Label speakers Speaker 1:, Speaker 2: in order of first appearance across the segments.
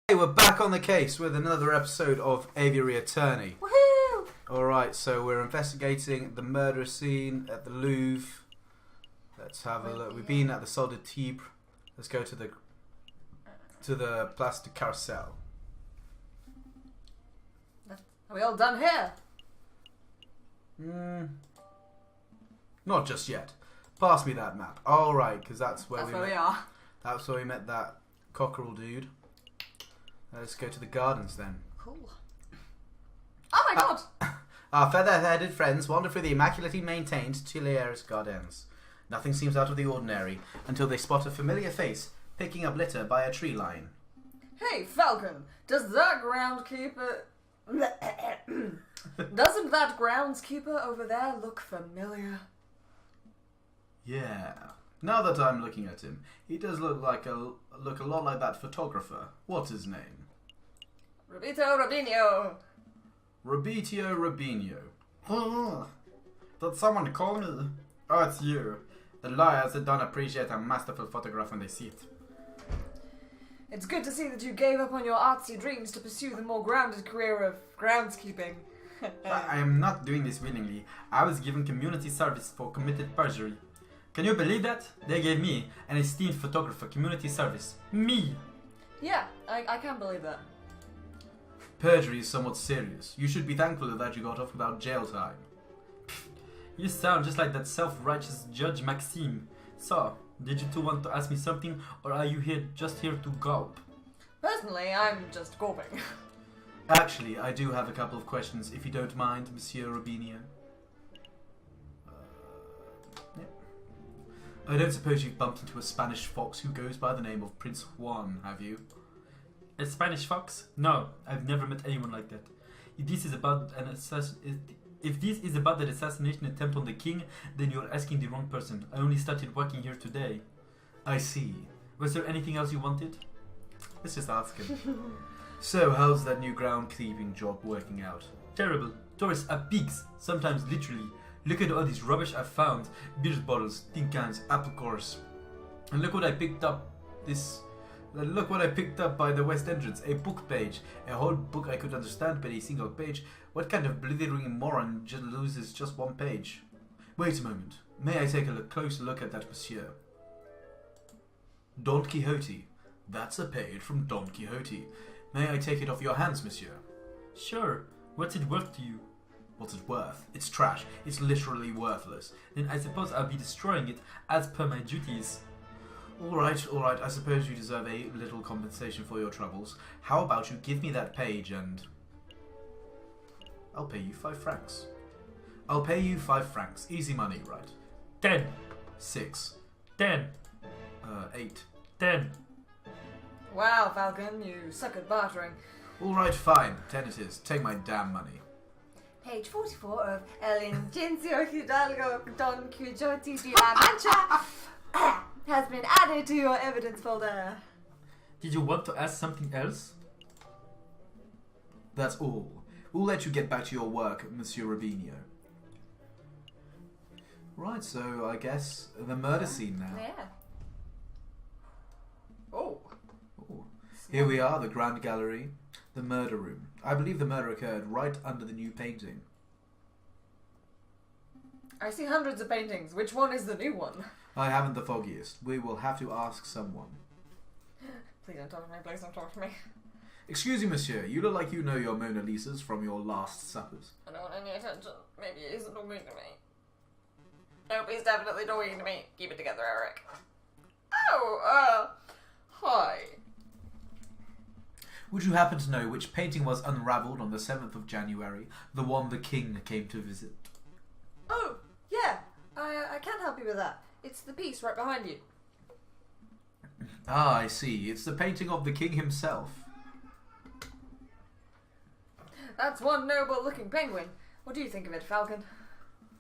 Speaker 1: Hey, we're back on the case with another episode of Aviary Attorney.
Speaker 2: Woohoo!
Speaker 1: Alright, so we're investigating the murder scene at the Louvre. Let's have a look. We've been at the Sol de Tibre. Let's go to the Place de Carousel.
Speaker 2: Are we all done here?
Speaker 1: Not just yet. Pass me that map. Alright, because that's where we
Speaker 2: are.
Speaker 1: That's where we met that cockerel dude. Let's go to the gardens then.
Speaker 2: Cool. Oh my god!
Speaker 1: Our feather-headed friends wander through the immaculately maintained Tuileries Gardens. Nothing seems out of the ordinary until they spot a familiar face picking up litter by a tree line.
Speaker 2: Hey, Falcon! Does that groundskeeper... Doesn't that groundskeeper over there look familiar?
Speaker 1: Yeah. Now that I'm looking at him, he does look a lot like that photographer. What's his name?
Speaker 2: Roberto Robinho!
Speaker 1: Roberto Robinho. Did someone call me? Oh, it's you. The lawyers that don't appreciate a masterful photograph when they see it.
Speaker 2: It's good to see that you gave up on your artsy dreams to pursue the more grounded career of groundskeeping.
Speaker 1: I am not doing this willingly. I was given community service for committed perjury. Can you believe that? They gave me, an esteemed photographer, community service. Me!
Speaker 2: Yeah, I can believe that.
Speaker 1: Perjury is somewhat serious. You should be thankful that you got off without jail time. You sound just like that self-righteous Judge Maxime. So, did you two want to ask me something, or are you just here to gulp?
Speaker 2: Personally, I'm just gulping.
Speaker 1: Actually, I do have a couple of questions, if you don't mind, Monsieur Robinho. I don't suppose you've bumped into a Spanish fox who goes by the name of Prince Juan, have you? A Spanish fox? No, I've never met anyone like that. If this is about an assassination attempt on the king, then you're asking the wrong person. I only started working here today. I see. Was there anything else you wanted? Let's just ask him. So, how's that new groundkeeping job working out? Terrible. Tourists are pigs, sometimes literally. Look at all this rubbish I've found. Beer bottles, tin cans, apple cores. And look what I picked up Look what I picked up by the west entrance. A book page. A whole book I could understand but a single page. What kind of blithering moron just loses just one page? Wait a moment. May I take a closer look at that, monsieur? Don Quixote. That's a page from Don Quixote. May I take it off your hands, monsieur? Sure. What's it worth to you? What's it worth? It's trash. It's literally worthless. Then I suppose I'll be destroying it as per my duties. Alright. I suppose you deserve a little compensation for your troubles. How about you give me that page and... I'll pay you 5 francs. I'll pay you 5 francs. Easy money, right? 10. 6. 10. 8. 10.
Speaker 2: Wow, Falcon, you suck at bartering.
Speaker 1: Alright, fine. 10 it is. Take my damn money.
Speaker 2: Page 44 of El Ingenio Hidalgo Don Quixote de la Mancha has been added to your evidence folder.
Speaker 1: Did you want to ask something else? That's all. We'll let you get back to your work, Monsieur Robinho. Right, so I guess the murder scene now.
Speaker 2: Yeah. Oh.
Speaker 1: Here we are, the Grand Gallery, the murder room. I believe the murder occurred right under the new painting.
Speaker 2: I see hundreds of paintings. Which one is the new one?
Speaker 1: I haven't the foggiest. We will have to ask someone.
Speaker 2: Please don't talk to me. Please don't talk to me.
Speaker 1: Excuse me, monsieur. You look like you know your Mona Lisas from your last suppers.
Speaker 2: I don't want any attention. Maybe it isn't talking to me. Nope, he's definitely talking to me. Keep it together, Eric. Oh, hi.
Speaker 1: Would you happen to know which painting was unravelled on the 7th of January? The one the king came to visit?
Speaker 2: Oh, yeah. I can help you with that. It's the piece right behind you.
Speaker 1: Ah, I see. It's the painting of the king himself.
Speaker 2: That's one noble-looking penguin. What do you think of it, Falcon?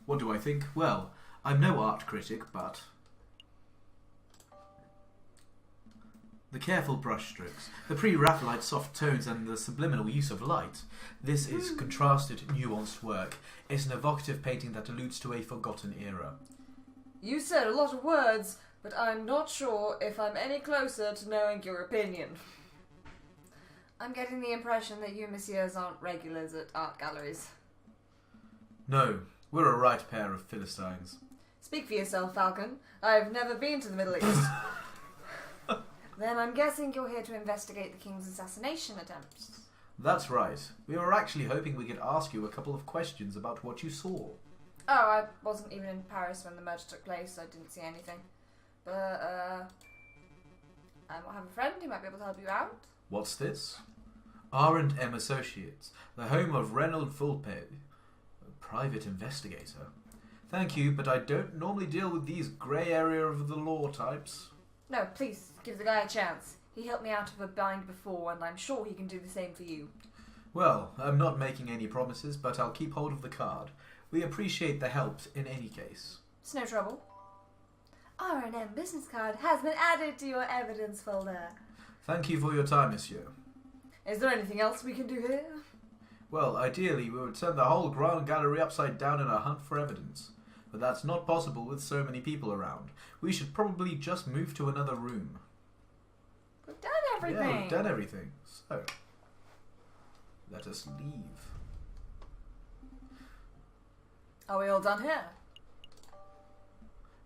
Speaker 1: What do I think? Well, I'm no art critic, but... the careful brushstrokes, the pre-Raphaelite soft tones and the subliminal use of light. This is contrasted, nuanced work. It's an evocative painting that alludes to a forgotten era.
Speaker 2: You said a lot of words, but I'm not sure if I'm any closer to knowing your opinion. I'm getting the impression that you messieurs aren't regulars at art galleries.
Speaker 1: No, we're a right pair of Philistines.
Speaker 2: Speak for yourself, Falcon. I've never been to the Middle East. Then I'm guessing you're here to investigate the king's assassination attempts.
Speaker 1: That's right. We were actually hoping we could ask you a couple of questions about what you saw.
Speaker 2: Oh, I wasn't even in Paris when the murder took place, so I didn't see anything. But, I might have a friend who might be able to help you out.
Speaker 1: What's this? R&M Associates, the home of Reynold Volpe, a private investigator. Thank you, but I don't normally deal with these grey area of the law types.
Speaker 2: No, please, give the guy a chance. He helped me out of a bind before, and I'm sure he can do the same for you.
Speaker 1: Well, I'm not making any promises, but I'll keep hold of the card. We appreciate the help in any case.
Speaker 2: It's no trouble. R&M business card has been added to your evidence folder.
Speaker 1: Thank you for your time, monsieur.
Speaker 2: Is there anything else we can do here?
Speaker 1: Well, ideally, we would turn the whole Grand Gallery upside down in a hunt for evidence. But that's not possible with so many people around. We should probably just move to another room.
Speaker 2: We've done everything.
Speaker 1: Yeah, we've done everything. So, let us leave.
Speaker 2: Are we all done here?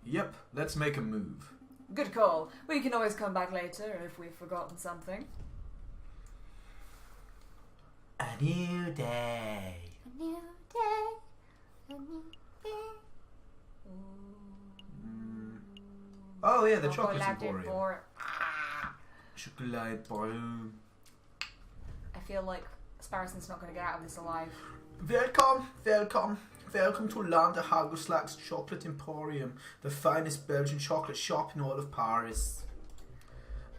Speaker 1: Yep, let's make a move.
Speaker 2: Good call. We can always come back later if we've forgotten something.
Speaker 1: A new day.
Speaker 2: A new day. A new day.
Speaker 1: Oh yeah, the chocolate emporium.
Speaker 2: Ah.
Speaker 1: Chocolate emporium.
Speaker 2: I feel like Sparrison's not going to get out of this alive.
Speaker 1: Welcome, welcome. Welcome to Land of Hagelslag's Chocolate Emporium, the finest Belgian chocolate shop in all of Paris.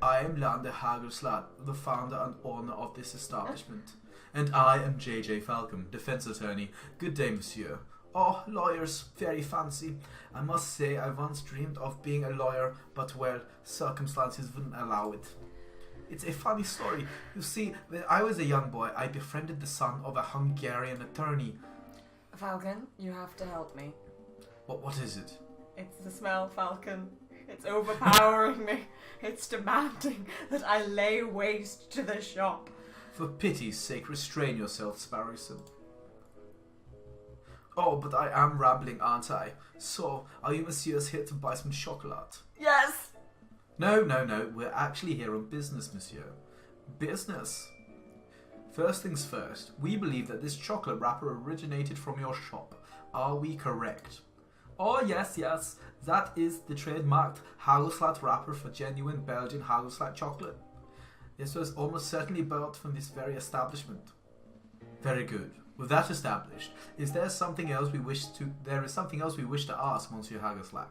Speaker 1: I am Land of Hagelslag, the founder and owner of this establishment. And I am J.J. Falcon, defense attorney. Good day, monsieur. Oh, lawyers, very fancy. I must say I once dreamed of being a lawyer, but well, circumstances wouldn't allow it. It's a funny story. You see, when I was a young boy, I befriended the son of a Hungarian attorney.
Speaker 2: Falcon, you have to help me.
Speaker 1: What is it?
Speaker 2: It's the smell, Falcon. It's overpowering me. It's demanding that I lay waste to the shop.
Speaker 1: For pity's sake, restrain yourself, Sparrowson. Oh, but I am rambling, aren't I? So, are you messieurs here to buy some chocolate?
Speaker 2: Yes!
Speaker 1: No, we're actually here on business, monsieur. Business? First things first, we believe that this chocolate wrapper originated from your shop. Are we correct? Oh, yes, that is the trademarked Hagelslag wrapper for genuine Belgian Hagelslag chocolate. This was almost certainly bought from this very establishment. Very good. With that established, there is something else we wish to ask, Monsieur Hagelslag.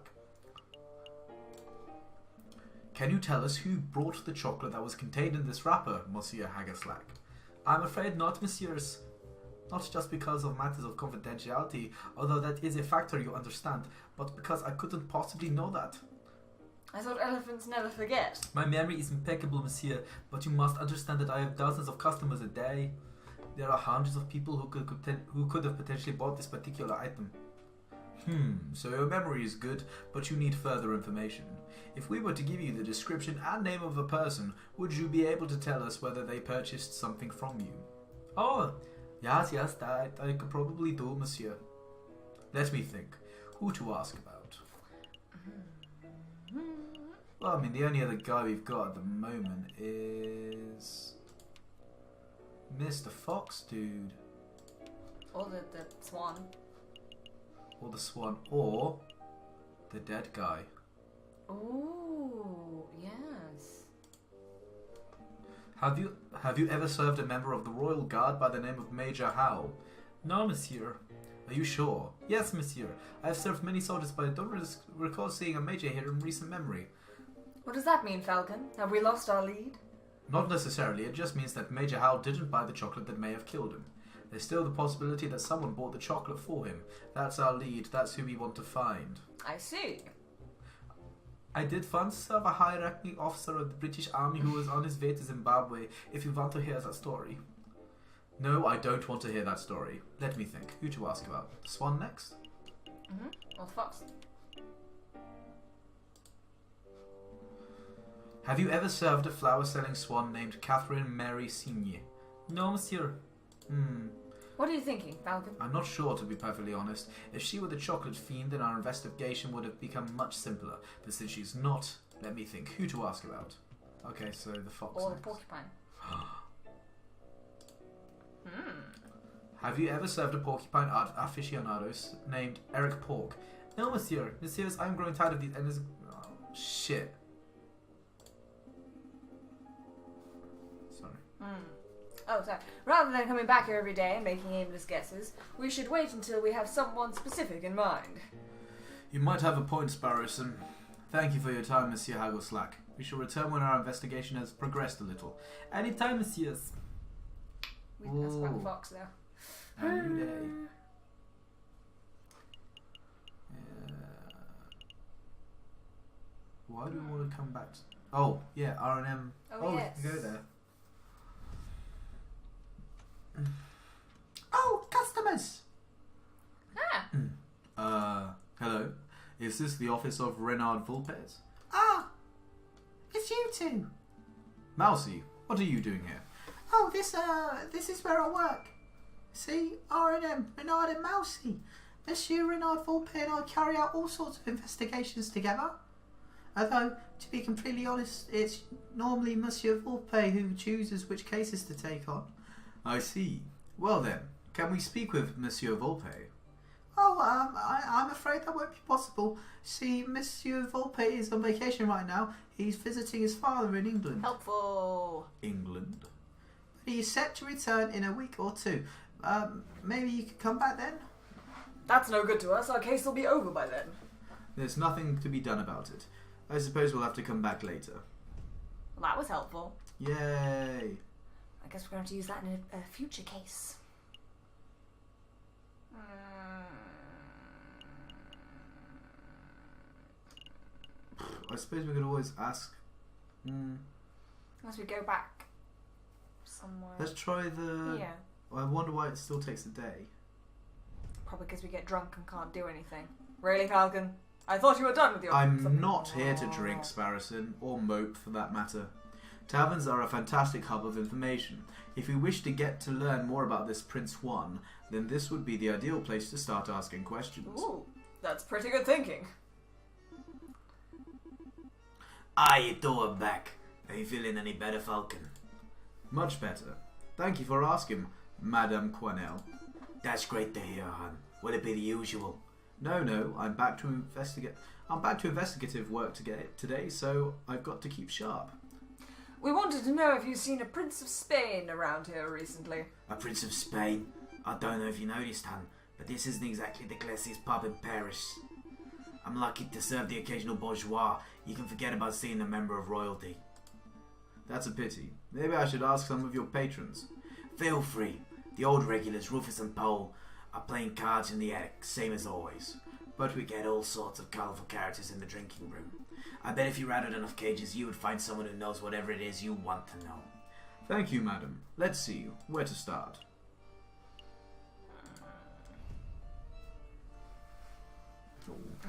Speaker 1: Can you tell us who brought the chocolate that was contained in this wrapper, Monsieur Hagelslag? I'm afraid not, messieurs. Not just because of matters of confidentiality, although that is a factor you understand, but because I couldn't possibly know that.
Speaker 2: I thought elephants never forget.
Speaker 1: My memory is impeccable, monsieur, but you must understand that I have dozens of customers a day. There are hundreds of people who could have potentially bought this particular item. So your memory is good, but you need further information. If we were to give you the description and name of a person, would you be able to tell us whether they purchased something from you? Oh, yes, that I could probably do, monsieur. Let me think. Who to ask about? Well, I mean, the only other guy we've got at the moment is Mr. Fox, dude.
Speaker 2: Or the swan.
Speaker 1: Or the swan, or the dead guy.
Speaker 2: Ooh, yes.
Speaker 1: Have you ever served a member of the Royal Guard by the name of Major Howe? No, monsieur. Are you sure? Yes, monsieur. I have served many soldiers, but I don't recall seeing a major here in recent memory.
Speaker 2: What does that mean, Falcon? Have we lost our lead?
Speaker 1: Not necessarily. It just means that Major Howe didn't buy the chocolate that may have killed him. There's still the possibility that someone bought the chocolate for him. That's our lead. That's who we want to find.
Speaker 2: I see.
Speaker 1: I did once serve a high-ranking officer of the British Army who was on his way to Zimbabwe, if you want to hear that story. No, I don't want to hear that story. Let me think. Who to ask about? Swan next?
Speaker 2: Or Fox.
Speaker 1: Have you ever served a flower-selling swan named Catherine Mary Signe? No, monsieur.
Speaker 2: What are you thinking, Falcon?
Speaker 1: I'm not sure, to be perfectly honest. If she were the chocolate fiend, then our investigation would have become much simpler. But since she's not, let me think who to ask about. Okay, so the fox.
Speaker 2: Or the
Speaker 1: next.
Speaker 2: porcupine.
Speaker 1: Have you ever served a porcupine aficionados named Eric Pork? No, monsieur. Messieurs, I'm growing tired of these endless... Oh, shit. Sorry.
Speaker 2: Oh, sorry. Rather than coming back here every day and making aimless guesses, we should wait until we have someone specific in mind.
Speaker 1: You might have a point, Sparrowson. Thank you for your time, Monsieur Haggleslack. We shall return when our investigation has progressed a little. Any time, messieurs.
Speaker 2: We can ask about the fox, though.
Speaker 1: Any day. Why do we want to come back to... Oh, yeah, R&M.
Speaker 2: Oh, yes.
Speaker 1: We can go there. Oh, customers! Hello. Is this the office of Renard Vulpes? Ah, it's you two. Mousy, what are you doing here? Oh, this is where I work. See, R&M, Renard and Mousy. Monsieur Renard Vulpe and I carry out all sorts of investigations together. Although, to be completely honest, it's normally Monsieur Vulpe who chooses which cases to take on. I see. Well then, can we speak with Monsieur Vulpe? Oh, I'm afraid that won't be possible. See, Monsieur Vulpe is on vacation right now. He's visiting his father in England.
Speaker 2: Helpful.
Speaker 1: England? But he is set to return in a week or two. Maybe you could come back then?
Speaker 2: That's no good to us. Our case will be over by then.
Speaker 1: There's nothing to be done about it. I suppose we'll have to come back later.
Speaker 2: Well, that was helpful.
Speaker 1: Yay!
Speaker 2: I guess we're going to use that in a future case.
Speaker 1: I suppose we could always ask.
Speaker 2: Unless we go back somewhere.
Speaker 1: Let's try the...
Speaker 2: Yeah.
Speaker 1: I wonder why it still takes a day.
Speaker 2: Probably because we get drunk and can't do anything. Really, Falcon? I thought you were done with your...
Speaker 1: I'm not here to drink, Sparrowson, or mope for that matter. Taverns are a fantastic hub of information. If we wish to get to learn more about this Prince One, then this would be the ideal place to start asking questions.
Speaker 2: Ooh, that's pretty good thinking.
Speaker 1: Ah, you two are back. Are you feeling any better, Falcon? Much better. Thank you for asking, Madame Quanell. That's great to hear, hon. Will it be the usual? No, I'm back to investigate. I'm back to investigative work today, so I've got to keep sharp.
Speaker 2: We wanted to know if you've seen a Prince of Spain around here recently.
Speaker 3: A Prince of Spain? I don't know if you noticed, hon, but this isn't exactly the classiest pub in Paris. I'm lucky to serve the occasional bourgeois. You can forget about seeing a member of royalty.
Speaker 1: That's a pity. Maybe I should ask some of your patrons.
Speaker 3: Feel free. The old regulars, Rufus and Pole, are playing cards in the attic, same as always. But we get all sorts of colourful characters in the drinking room. I bet if you rattled enough cages, you would find someone who knows whatever it is you want to know.
Speaker 1: Thank you, madam. Let's see. Where to start?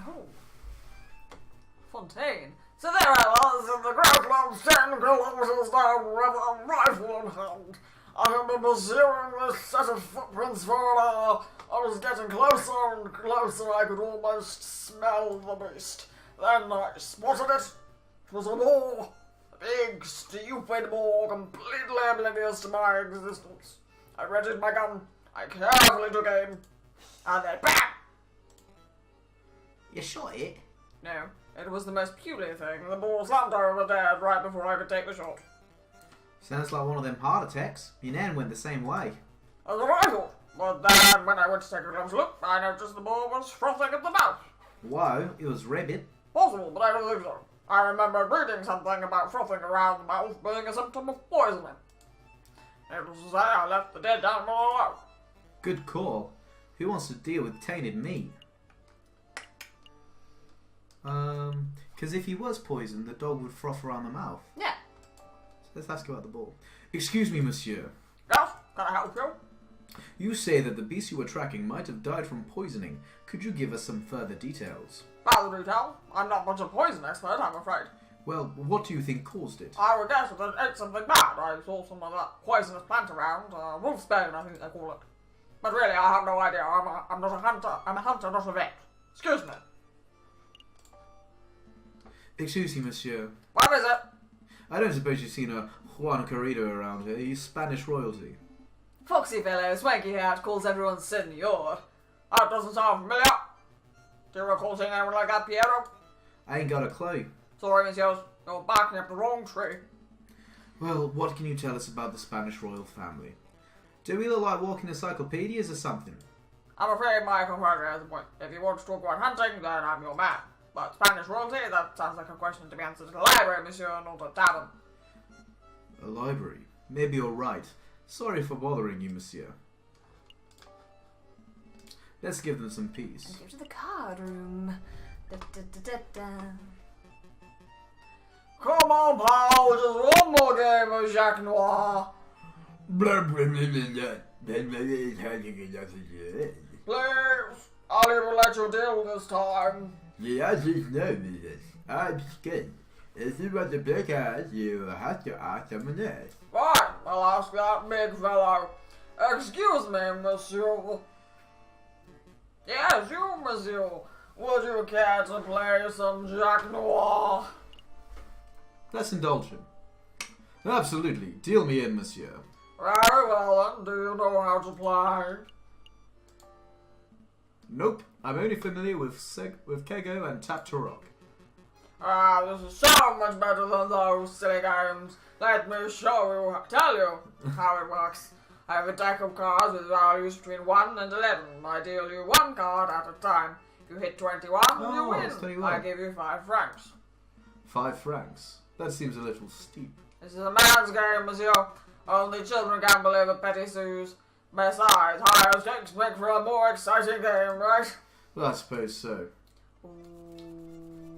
Speaker 2: Oh. Fontaine. So there I was in the Great Long 10 kilometers down with a rifle in hand. I had been pursuing this set of footprints for an hour. I was getting closer and closer. I could almost smell the beast. Then I spotted it. It was a boar. A big, stupid boar, completely oblivious to my existence. I readied my gun. I carefully took aim. And then BAM!
Speaker 3: You shot it?
Speaker 2: No, it was the most peculiar thing. The boar slammed over dead right before I could take the shot.
Speaker 1: Sounds like one of them heart attacks. Your nan went the same way.
Speaker 2: As a rifle. But then, when I went to take a close look, I noticed the boar was frothing at the mouth.
Speaker 1: Whoa, it was rabid.
Speaker 2: Possible, but I don't think so. I remember reading something about frothing around the mouth being a symptom of poisoning. Needless to say, I left the dead animal alone.
Speaker 1: Good call. Who wants to deal with tainted meat? Because if he was poisoned, the dog would froth around the mouth.
Speaker 2: Yeah.
Speaker 1: So let's ask about the boar. Excuse me, monsieur.
Speaker 2: Yes, can I help you?
Speaker 1: You say that the beast you were tracking might have died from poisoning. Could you give us some further details?
Speaker 2: Further detail? I'm not much a poison expert, I'm afraid.
Speaker 1: Well, what do you think caused it?
Speaker 2: I would guess that it ate something bad. I saw some of that poisonous plant around. Wolfsbane, I think they call it. But really, I have no idea. I'm not a hunter. I'm a hunter, not a vet. Excuse me.
Speaker 1: Excuse me, monsieur.
Speaker 2: What is it?
Speaker 1: I don't suppose you've seen a Juan Corrido around here. He's Spanish royalty.
Speaker 2: Foxy fellow, swanky hat, calls everyone senor. That doesn't sound familiar. Do you recall seeing anyone like that, Piero?
Speaker 1: I ain't got a clue.
Speaker 2: Sorry, monsieur. You're barking up the wrong tree.
Speaker 1: Well, what can you tell us about the Spanish royal family? Do we look like walking encyclopedias or something?
Speaker 2: I'm afraid my compadre has a point. If you want to talk about hunting, then I'm your man. But Spanish royalty, that sounds like a question to be answered in a library, monsieur, not a tavern.
Speaker 1: A library? Maybe you're right. Sorry for bothering you, monsieur. Let's give them some peace.
Speaker 4: And go to the card room. Da, da, da, da, da.
Speaker 2: Come on, pal, just one more game of Jacques Noir. Please, I'll even let you deal this time.
Speaker 5: Yeah, just know this. I'm scared. If you want to pick us, you have to ask someone else.
Speaker 2: Fine, I'll ask that big fellow. Excuse me, monsieur. Yes, you, monsieur. Would you care to play some Jacques Noir?
Speaker 1: Let's indulge him. Absolutely. Deal me in, monsieur.
Speaker 2: Very well then, do you know how to play?
Speaker 1: Nope. I'm only familiar with Kego and Tap to Rock.
Speaker 2: This is so much better than those silly games. Let me tell you how it works. I have a deck of cards with values between 1 and 11. I deal you one card at a time. If you hit 21, you win.
Speaker 1: It's 21.
Speaker 2: I give you 5 francs.
Speaker 1: 5 francs. That seems a little steep.
Speaker 2: This is a man's game, monsieur. Only children gamble over petty sous. Besides, higher stakes make for a more exciting game, right?
Speaker 1: Well, I suppose so.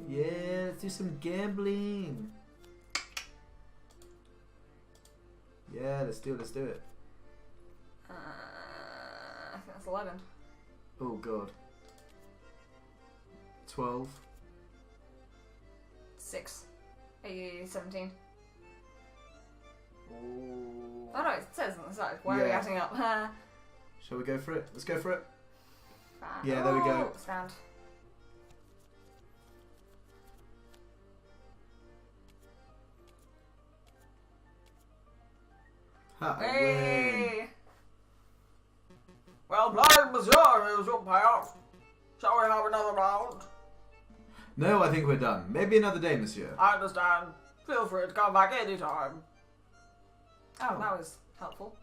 Speaker 1: Yeah, let's do some gambling. Yeah, let's do it.
Speaker 4: I think that's 11.
Speaker 1: Oh, God. 12.
Speaker 4: 6. 17.
Speaker 1: Oh.
Speaker 4: Oh no, it says on the side. Why are we
Speaker 1: Yeah.
Speaker 4: adding up?
Speaker 1: Shall we go for it? Let's go for it.
Speaker 4: Fine.
Speaker 1: Yeah, there we go.
Speaker 4: Oh, stand.
Speaker 1: Ha, I win.
Speaker 4: Hey!
Speaker 2: Well played, monsieur. Here's your payout. Shall we have another round?
Speaker 1: No, I think we're done. Maybe another day, monsieur.
Speaker 2: I understand. Feel free to come back anytime.
Speaker 4: Oh, that was helpful.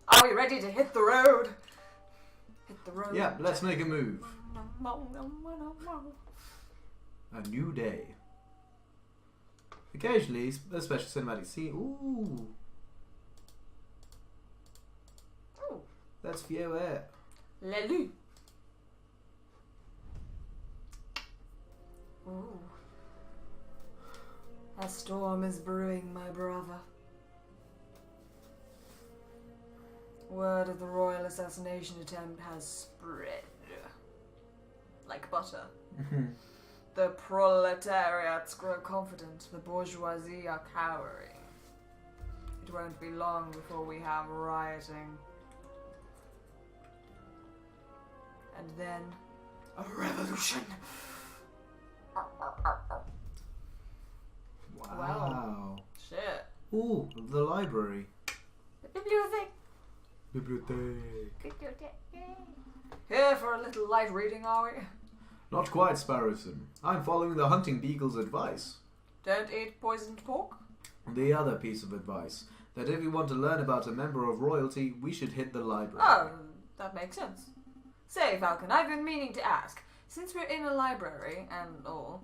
Speaker 4: Are we ready to hit the road? Hit the road.
Speaker 1: Yeah, let's make a move. A new day. Occasionally, a special cinematic scene. Ooh.
Speaker 4: Ooh.
Speaker 1: That's Violet.
Speaker 4: Lelu. Ooh. A storm is brewing, my brother. Word of the royal assassination attempt has spread. Like butter. The proletariats grow confident, the bourgeoisie are cowering. It won't be long before we have rioting. And then a revolution.
Speaker 1: Wow.
Speaker 2: Shit.
Speaker 1: Ooh, the library.
Speaker 4: Bibliothèque.
Speaker 1: Bibliothèque.
Speaker 2: Here for a little light reading, are we?
Speaker 1: Not quite, Sparrowson. I'm following the hunting beagle's advice.
Speaker 2: Don't eat poisoned pork?
Speaker 1: The other piece of advice, that if we want to learn about a member of royalty, we should hit the library.
Speaker 2: Oh, that makes sense. Say, Falcon, I've been meaning to ask. Since we're in a library and all,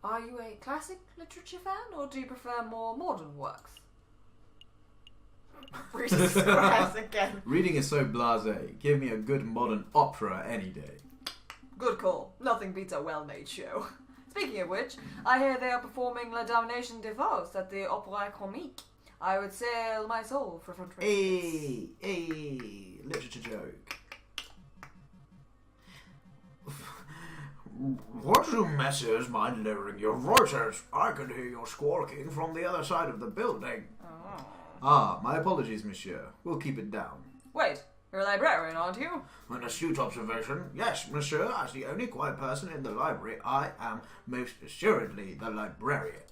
Speaker 2: are you a classic literature fan, or do you prefer more modern works? Jesus Christ again.
Speaker 1: Reading is so blasé. Give me a good modern opera any day.
Speaker 2: Good call. Nothing beats a well-made show. Speaking of which, I hear they are performing La Damnation de Faust at the Opéra Comique. I would sell my soul for front row tickets.
Speaker 1: Hey, literature joke.
Speaker 3: Would you messieurs mind lowering your voices? I can hear you squawking from the other side of the building.
Speaker 4: Oh.
Speaker 1: Ah, my apologies, monsieur. We'll keep it down.
Speaker 4: Wait, you're a librarian, aren't you?
Speaker 3: An astute observation. Yes, monsieur, as the only quiet person in the library, I am most assuredly the librarian.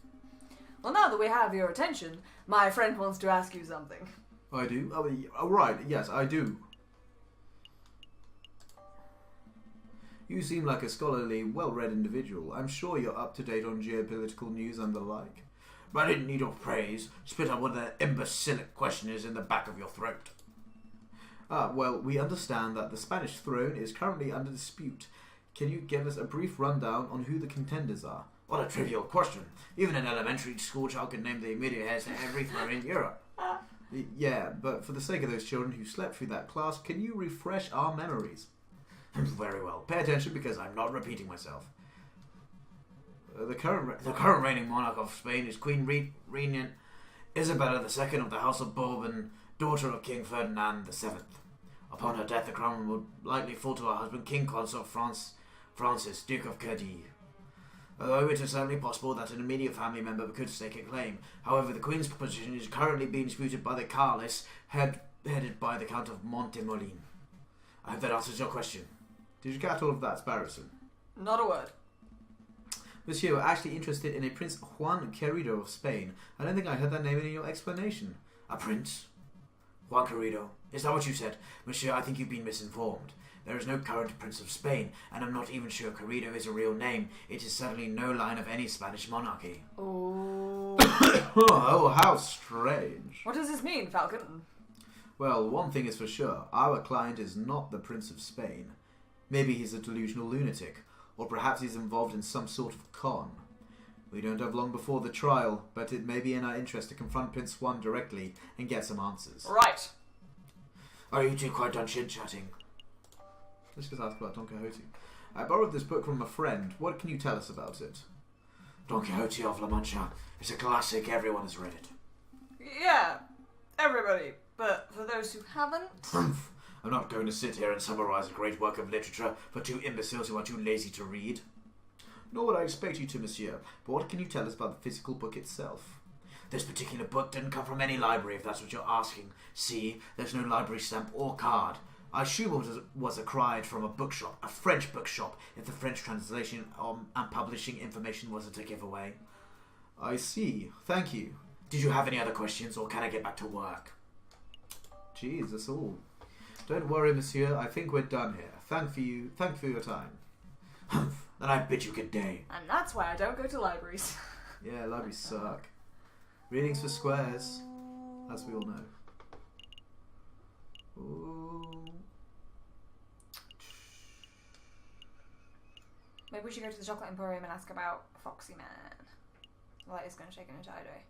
Speaker 4: Well, now that we have your attention, my friend wants to ask you something.
Speaker 1: I do? Oh, right, yes, I do. You seem like a scholarly, well-read individual. I'm sure you're up to date on geopolitical news and the like.
Speaker 3: But I didn't need your praise. Spit out what the imbecilic question is in the back of your throat.
Speaker 1: Well, we understand that the Spanish throne is currently under dispute. Can you give us a brief rundown on who the contenders are?
Speaker 3: What a trivial question. Even an elementary school child can name the immediate heirs to every throne in Europe.
Speaker 1: Yeah, but for the sake of those children who slept through that class, can you refresh our memories?
Speaker 3: Very well. Pay attention because I'm not repeating myself.
Speaker 1: The current
Speaker 3: reigning monarch of Spain is Queen Regent Isabella II of the House of Bourbon, daughter of King Ferdinand VII. Upon her death, the crown would likely fall to her husband, King Consort Francis, Duke of Cadiz. Although it is certainly possible that an immediate family member could stake a claim. However, the Queen's position is currently being disputed by the Carlists, headed by the Count of Montemolin. I hope that answers your question.
Speaker 1: Did you get all of that, Sparrowson?
Speaker 4: Not a word.
Speaker 1: Monsieur, we're actually interested in a Prince Juan Querido of Spain. I don't think I heard that name in your explanation.
Speaker 3: A prince? Juan Querido? Is that what you said? Monsieur, I think you've been misinformed. There is no current Prince of Spain, and I'm not even sure Querido is a real name. It is certainly no line of any Spanish monarchy.
Speaker 4: Oh.
Speaker 1: Oh, how strange.
Speaker 4: What does this mean, Falcon?
Speaker 1: Well, one thing is for sure. Our client is not the Prince of Spain. Maybe he's a delusional lunatic, or perhaps he's involved in some sort of con. We don't have long before the trial, but it may be in our interest to confront Prince Juan directly and get some answers.
Speaker 4: Right.
Speaker 3: Are you two quite done chit-chatting?
Speaker 1: Let's just ask about Don Quixote. I borrowed this book from a friend. What can you tell us about it?
Speaker 3: Don Quixote of La Mancha. It's a classic. Everyone has read it.
Speaker 4: Yeah, everybody. But for those who haven't...
Speaker 3: I'm not going to sit here and summarize a great work of literature for two imbeciles who are too lazy to read.
Speaker 1: Nor would I expect you to, monsieur. But what can you tell us about the physical book itself?
Speaker 3: This particular book didn't come from any library, if that's what you're asking. See, there's no library stamp or card. I assume it was acquired from a bookshop, a French bookshop, if the French translation and publishing information wasn't a giveaway.
Speaker 1: I see. Thank you.
Speaker 3: Did you have any other questions, or can I get back to work?
Speaker 1: Jeez, that's all. Don't worry, monsieur. I think we're done here. Thank you for your time.
Speaker 3: Then I bid you good day.
Speaker 4: And that's why I don't go to libraries.
Speaker 1: Yeah, libraries suck. Readings for squares, as we all know. Ooh.
Speaker 4: Maybe we should go to the Chocolate Emporium and ask about Foxy Man. Well, that is going to take an entire day.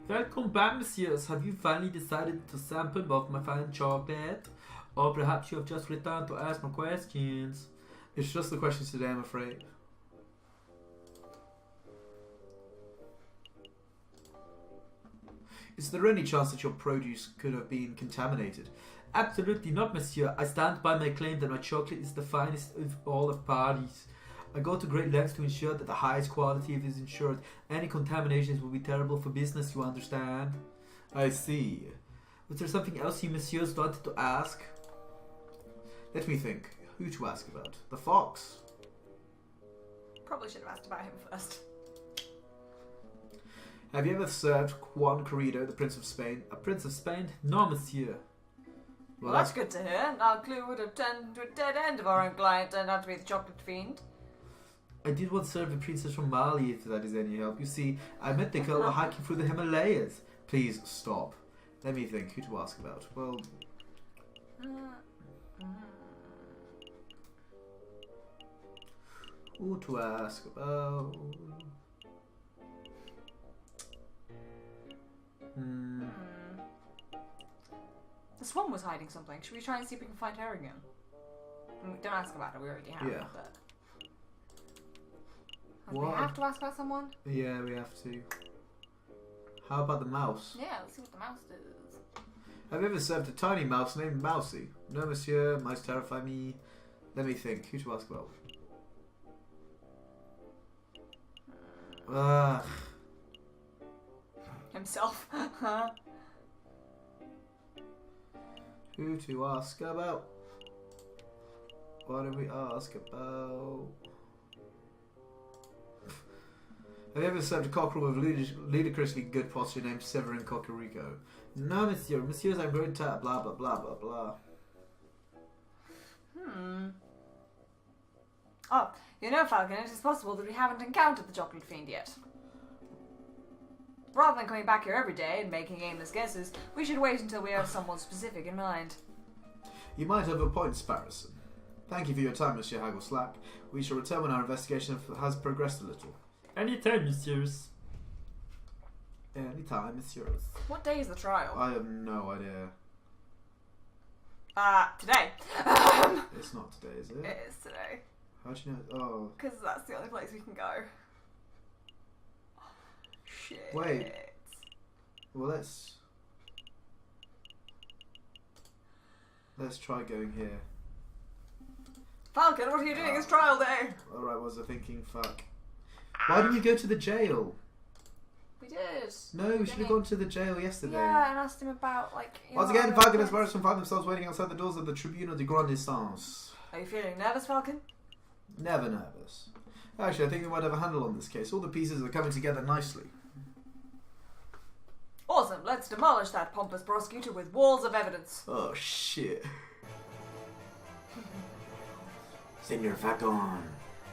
Speaker 6: Welcome back, messieurs. Have you finally decided to sample of my fine chocolate? Or perhaps you have just returned to ask more questions?
Speaker 1: It's just the questions today, I'm afraid. Is there any chance that your produce could have been contaminated?
Speaker 6: Absolutely not, monsieur. I stand by my claim that my chocolate is the finest of all of Paris. I go to great lengths to ensure that the highest quality is ensured. Any contaminations will be terrible for business, you understand?
Speaker 1: I see.
Speaker 6: Was there something else you messieurs wanted to ask?
Speaker 1: Let me think. Who to ask about? The fox?
Speaker 4: Probably should have asked about him first.
Speaker 1: Have you ever served Juan Querido, the Prince of Spain?
Speaker 6: A Prince of Spain? No, monsieur.
Speaker 4: Well, that's good to hear. Our clue would have turned to a dead end if our own client turned out to be the chocolate fiend.
Speaker 6: I did once serve a princess from Mali, if that is any help. You see, I met the girl while hiking through the Himalayas.
Speaker 1: Please stop. Let me think. Who to ask about? Well... Who to ask about?
Speaker 4: The swan was hiding something. Should we try and see if we can find her again? Don't ask about her. We already have.
Speaker 1: Yeah.
Speaker 4: But...
Speaker 1: What?
Speaker 4: We have to ask about someone?
Speaker 1: Yeah, we have to. How about the mouse?
Speaker 4: Yeah, let's see what the mouse does.
Speaker 6: Have you ever served a tiny mouse named Mousy? No, monsieur. Mice terrify me. Let me think. Who to ask about? Ugh.
Speaker 4: Himself.
Speaker 6: Who to ask about? What do we ask about? Have you ever served a cockerel with ludicrously good posture named Severin Cocorico? No, monsieur. Monsieur's I'm going to blah blah blah blah blah.
Speaker 4: Oh, you know, Falcon, it is possible that we haven't encountered the chocolate fiend yet. Rather than coming back here every day and making aimless guesses, we should wait until we have someone specific in mind.
Speaker 6: You might have a point, Sparrison. Thank you for your time, Monsieur Haggleslack. We shall return when our investigation has progressed a little.
Speaker 7: Anytime, messieurs.
Speaker 6: Anytime, messieurs.
Speaker 4: What day is the trial?
Speaker 6: I have no idea.
Speaker 4: Today.
Speaker 6: It's not today, is it?
Speaker 4: It is today.
Speaker 6: How'd you know? Oh.
Speaker 4: Because that's the only place we can go. Shit.
Speaker 6: Wait. Well, let's try going here.
Speaker 4: Falcon, what are you doing? It's trial day.
Speaker 6: Alright, what was I thinking? Fuck. Why didn't you go to the jail?
Speaker 4: We did.
Speaker 6: No, we should have gone to the jail yesterday.
Speaker 4: Yeah, and asked him about, like...
Speaker 6: Once again, Falcon and Sparrison find themselves waiting outside the doors of the Tribunal de Grande Instance.
Speaker 4: Are you feeling nervous, Falcon?
Speaker 6: Never nervous. Actually, I think we might have a handle on this case. All the pieces are coming together nicely.
Speaker 4: Awesome, let's demolish that pompous prosecutor with walls of evidence.
Speaker 6: Oh, shit.
Speaker 3: Senor Falcon,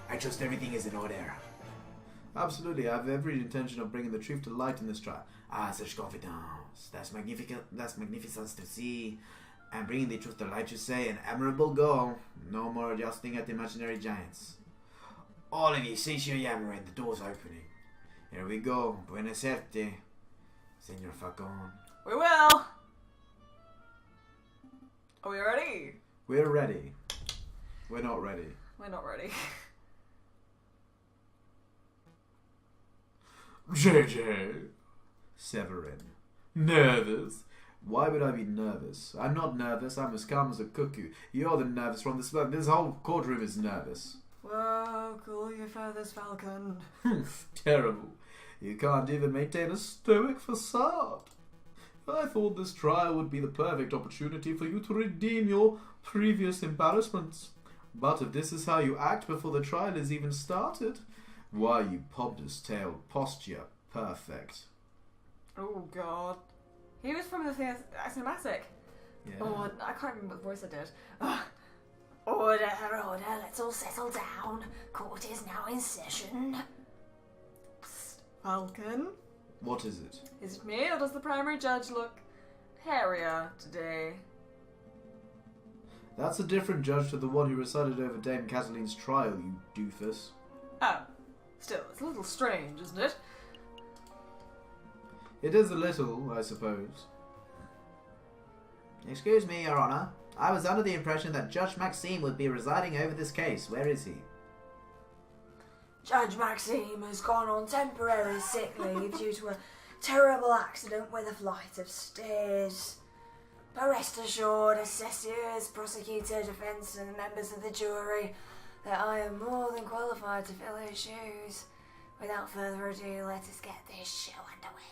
Speaker 3: I trust everything is in order.
Speaker 6: Absolutely, I have every intention of bringing the truth to light in this trial.
Speaker 3: Ah, such confidence. That's magnificent. That's magnificent to see. And bringing the truth to light, you say, an admirable goal. No more adjusting at imaginary giants. All of you, cease your yammering. The door's opening. Here we go. Buena suerte, Senor Falcon.
Speaker 4: We will! Are we ready?
Speaker 6: We're ready. We're not ready.
Speaker 4: We're not ready.
Speaker 6: JJ. Severin. Nervous? Why would I be nervous? I'm not nervous. I'm as calm as a cuckoo. You're the nervous one. This whole courtroom is nervous.
Speaker 4: Whoa, cool your feathers, Falcon.
Speaker 6: Terrible. You can't even maintain a stoic facade. I thought this trial would be the perfect opportunity for you to redeem your previous embarrassments. But if this is how you act before the trial is even started, why, you pompous-tailed posture perfect.
Speaker 4: Oh, God. He was from the cinematic.
Speaker 6: Yeah.
Speaker 4: Oh, I can't remember what voice I did. Order, order, let's all settle down. Court is now in session. Psst, Falcon.
Speaker 6: What is it?
Speaker 4: Is it me, or does the primary judge look hairier today?
Speaker 6: That's a different judge to the one who presided over Dame Cataline's trial, you doofus.
Speaker 4: Oh, still, it's a little strange, isn't it?
Speaker 6: It is a little, I suppose.
Speaker 3: Excuse me, Your Honor. I was under the impression that Judge Maxime would be residing over this case. Where is he?
Speaker 4: Judge Maxime has gone on temporary sick leave due to a terrible accident with a flight of stairs. But rest assured, assessors, prosecutor, defence and members of the jury, that I am more than qualified to fill his shoes. Without further ado, let us get this show underway.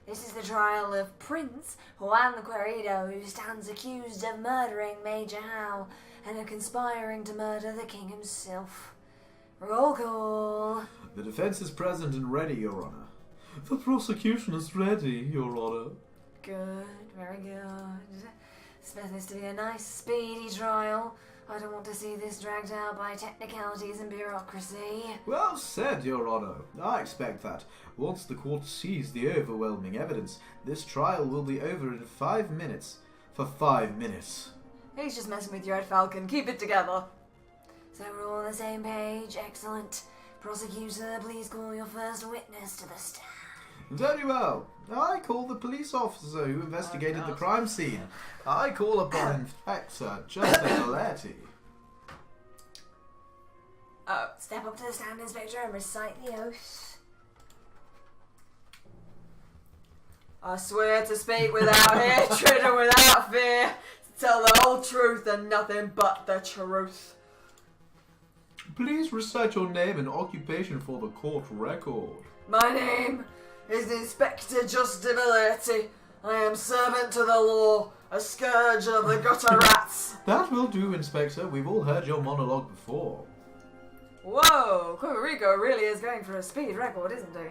Speaker 4: This is the trial of Prince Juan Querido, who stands accused of murdering Major Howe and of conspiring to murder the king himself. Roll call.
Speaker 6: The defence is present and ready, Your Honour. The prosecution is ready, Your Honour.
Speaker 4: Good, very good. Expect this to be a nice, speedy trial. I don't want to see this dragged out by technicalities and bureaucracy.
Speaker 6: Well said, Your Honour. I expect that. Once the court sees the overwhelming evidence, this trial will be over in 5 minutes. For 5 minutes.
Speaker 4: He's just messing with your head, Falcon. Keep it together. So we're all on the same page. Excellent. Prosecutor, please call your first witness to the stand.
Speaker 6: Very well. I call the police officer who investigated the crime scene. I call upon Inspector Justin Galletti.
Speaker 4: Oh, step up to the stand, Inspector, and recite the oath. I swear to speak without hatred and without fear, to tell the whole truth and nothing but the truth.
Speaker 1: Please recite your name and occupation for the court record.
Speaker 4: My name is Inspector Justability. I am servant to the law, a scourge of the gutter rats.
Speaker 1: That will do, Inspector. We've all heard your monologue before.
Speaker 4: Whoa, Rico really is going for a speed record, isn't he?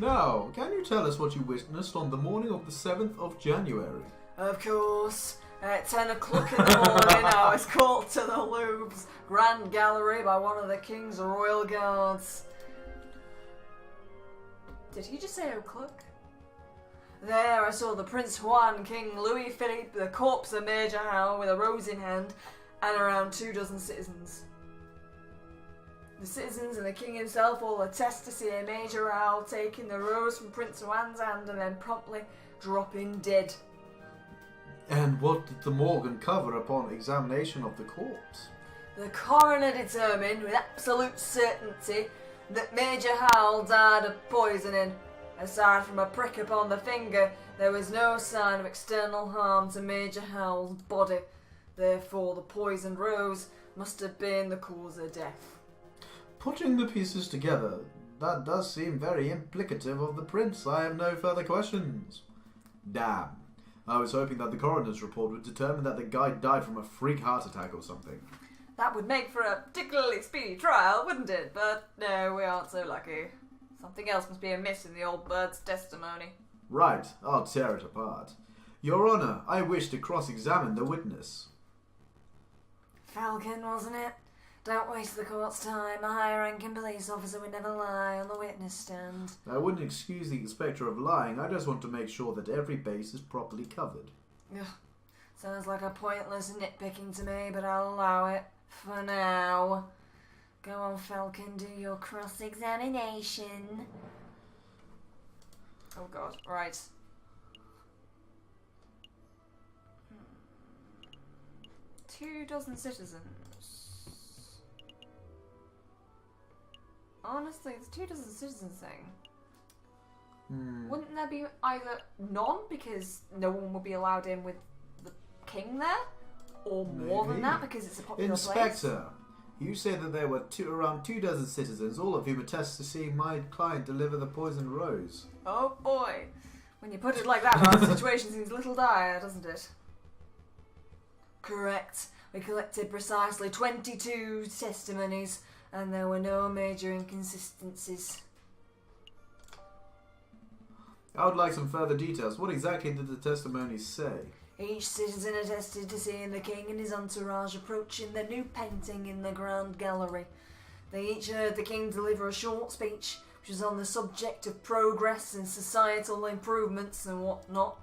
Speaker 1: Now, can you tell us what you witnessed on the morning of the 7th of January?
Speaker 4: Of course. At 10 o'clock in the morning, I was called to the Louvre's Grand Gallery by one of the King's Royal Guards. Did he just say o'clock? There I saw the Prince Juan, King Louis Philippe, the corpse of Major Hal with a rose in hand, and around 24 citizens. The citizens and the king himself all attest to seeing Major Hal taking the rose from Prince Juan's hand and then promptly dropping dead.
Speaker 1: And what did the morgue uncover upon examination of the corpse?
Speaker 4: The coroner determined with absolute certainty that Major Hal died of poisoning. Aside from a prick upon the finger, there was no sign of external harm to Major Hal's body. Therefore, the poisoned rose must have been the cause of death.
Speaker 1: Putting the pieces together, that does seem very implicative of the prince. I have no further questions. Damn. I was hoping that the coroner's report would determine that the guy died from a freak heart attack or something.
Speaker 4: That would make for a particularly speedy trial, wouldn't it? But no, we aren't so lucky. Something else must be amiss in the old bird's testimony.
Speaker 1: Right, I'll tear it apart. Your Honour, I wish to cross-examine the witness.
Speaker 4: Falcon, wasn't it? Don't waste the court's time. A high-ranking police officer would never lie on the witness stand.
Speaker 1: I wouldn't excuse the inspector of lying. I just want to make sure that every base is properly covered.
Speaker 4: Ugh. Sounds like a pointless nitpicking to me, but I'll allow it. For now. Go on, Falcon, do your cross-examination. Oh god, right. 24 citizens. Honestly, the 24 citizens thing. Wouldn't there be either none, because no one would be allowed in with the king there? Or more than that, because it's a popular
Speaker 1: Inspector,
Speaker 4: place?
Speaker 1: you said that there were around 24 citizens, all of whom attest to seeing my client deliver the poisoned rose.
Speaker 4: Oh boy. When you put it like that, our situation seems a little dire, doesn't it? Correct. We collected precisely 22 testimonies, and there were no major inconsistencies.
Speaker 1: I would like some further details. What exactly did the testimonies say?
Speaker 4: Each citizen attested to seeing the king and his entourage approaching the new painting in the Grand Gallery. They each heard the king deliver a short speech, which was on the subject of progress and societal improvements and whatnot.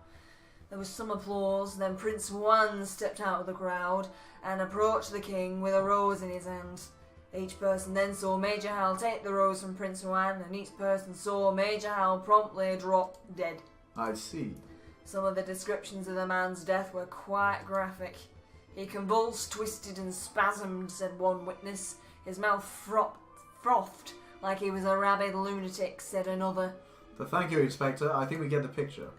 Speaker 4: There was some applause, then Prince Juan stepped out of the crowd and approached the king with a rose in his hand. Each person then saw Major Hal take the rose from Prince Juan, and each person saw Major Hal promptly drop dead.
Speaker 1: I see.
Speaker 4: Some of the descriptions of the man's death were quite graphic. He convulsed, twisted and spasmed, said one witness. His mouth frothed like he was a rabid lunatic, said another.
Speaker 1: So thank you, Inspector. I think we get the picture.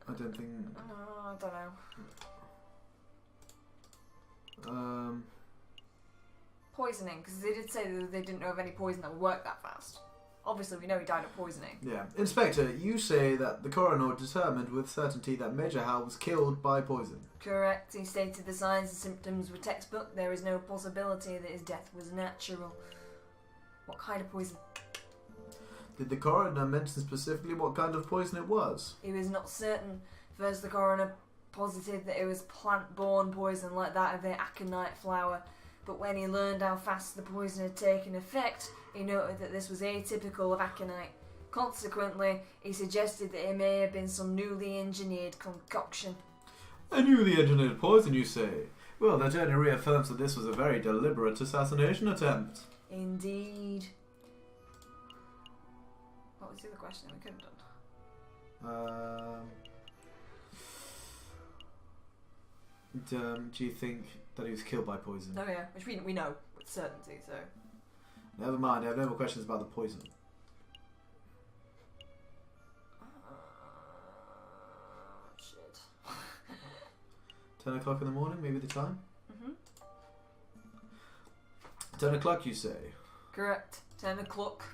Speaker 1: I don't think...
Speaker 4: I don't know. Poisoning, because they did say that they didn't know of any poison that would work that fast. Obviously, we know he died of poisoning.
Speaker 1: Yeah. Inspector, you say that the coroner determined with certainty that Major Hal was killed by poison.
Speaker 4: Correct. He stated the signs and symptoms were textbook. There is no possibility that his death was natural. What kind of poison?
Speaker 1: Did the coroner mention specifically what kind of poison it was?
Speaker 4: He was not certain. First, the coroner posited that it was plant-borne poison like that of the aconite flower. But when he learned how fast the poison had taken effect, he noted that this was atypical of aconite. Consequently, he suggested that it may have been some newly engineered concoction.
Speaker 1: A newly engineered poison, you say? Well, that only reaffirms that this was a very deliberate assassination attempt.
Speaker 4: Indeed. What was the other question we could have done?
Speaker 1: Do you think that he was killed by poison?
Speaker 4: Oh yeah, which we know with certainty, so...
Speaker 1: Never mind, I have no more questions about the poison. 10 o'clock in the morning, maybe the time?
Speaker 4: Mm-hmm.
Speaker 1: 10 o'clock, you say?
Speaker 4: Correct. 10 o'clock.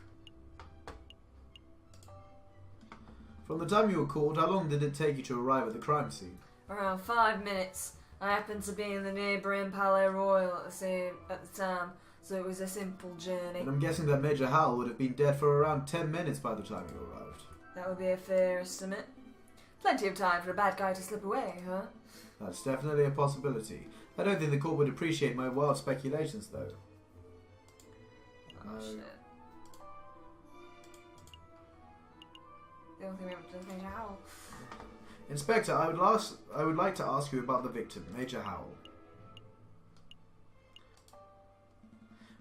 Speaker 1: From the time you were called, how long did it take you to arrive at the crime scene?
Speaker 4: Around 5 minutes. I happened to be in the neighbouring Palais Royal at the time, so it was a simple journey.
Speaker 1: And I'm guessing that Major Howell would have been dead for around 10 minutes by the time you arrived.
Speaker 4: That would be a fair estimate. Plenty of time for a bad guy to slip away, huh?
Speaker 1: That's definitely a possibility. I don't think the court would appreciate my wild speculations, though.
Speaker 4: Oh, shit. The only thing we have to do is Major Howell.
Speaker 1: Inspector, I would like to ask you about the victim, Major Howell.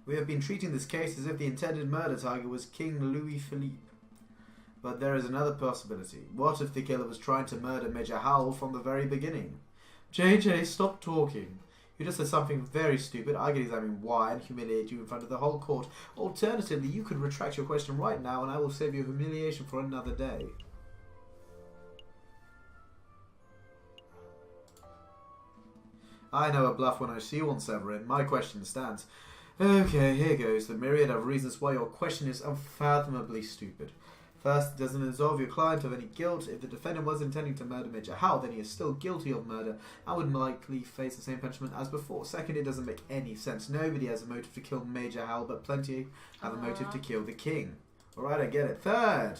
Speaker 1: We have been treating this case as if the intended murder target was King Louis Philippe. But there is another possibility. What if the killer was trying to murder Major Howell from the very beginning? JJ, stop talking. You just said something very stupid. I can examine why and humiliate you in front of the whole court. Alternatively, you could retract your question right now and I will save you humiliation for another day. I know a bluff when I see one, Severin. My question stands. Okay, here goes. The myriad of reasons why your question is unfathomably stupid. First, it doesn't absolve your client of any guilt. If the defendant was intending to murder Major Howell, then he is still guilty of murder and would likely face the same punishment as before. Second, it doesn't make any sense. Nobody has a motive to kill Major Howell, but plenty have a motive to kill the king. Alright, I get it. Third,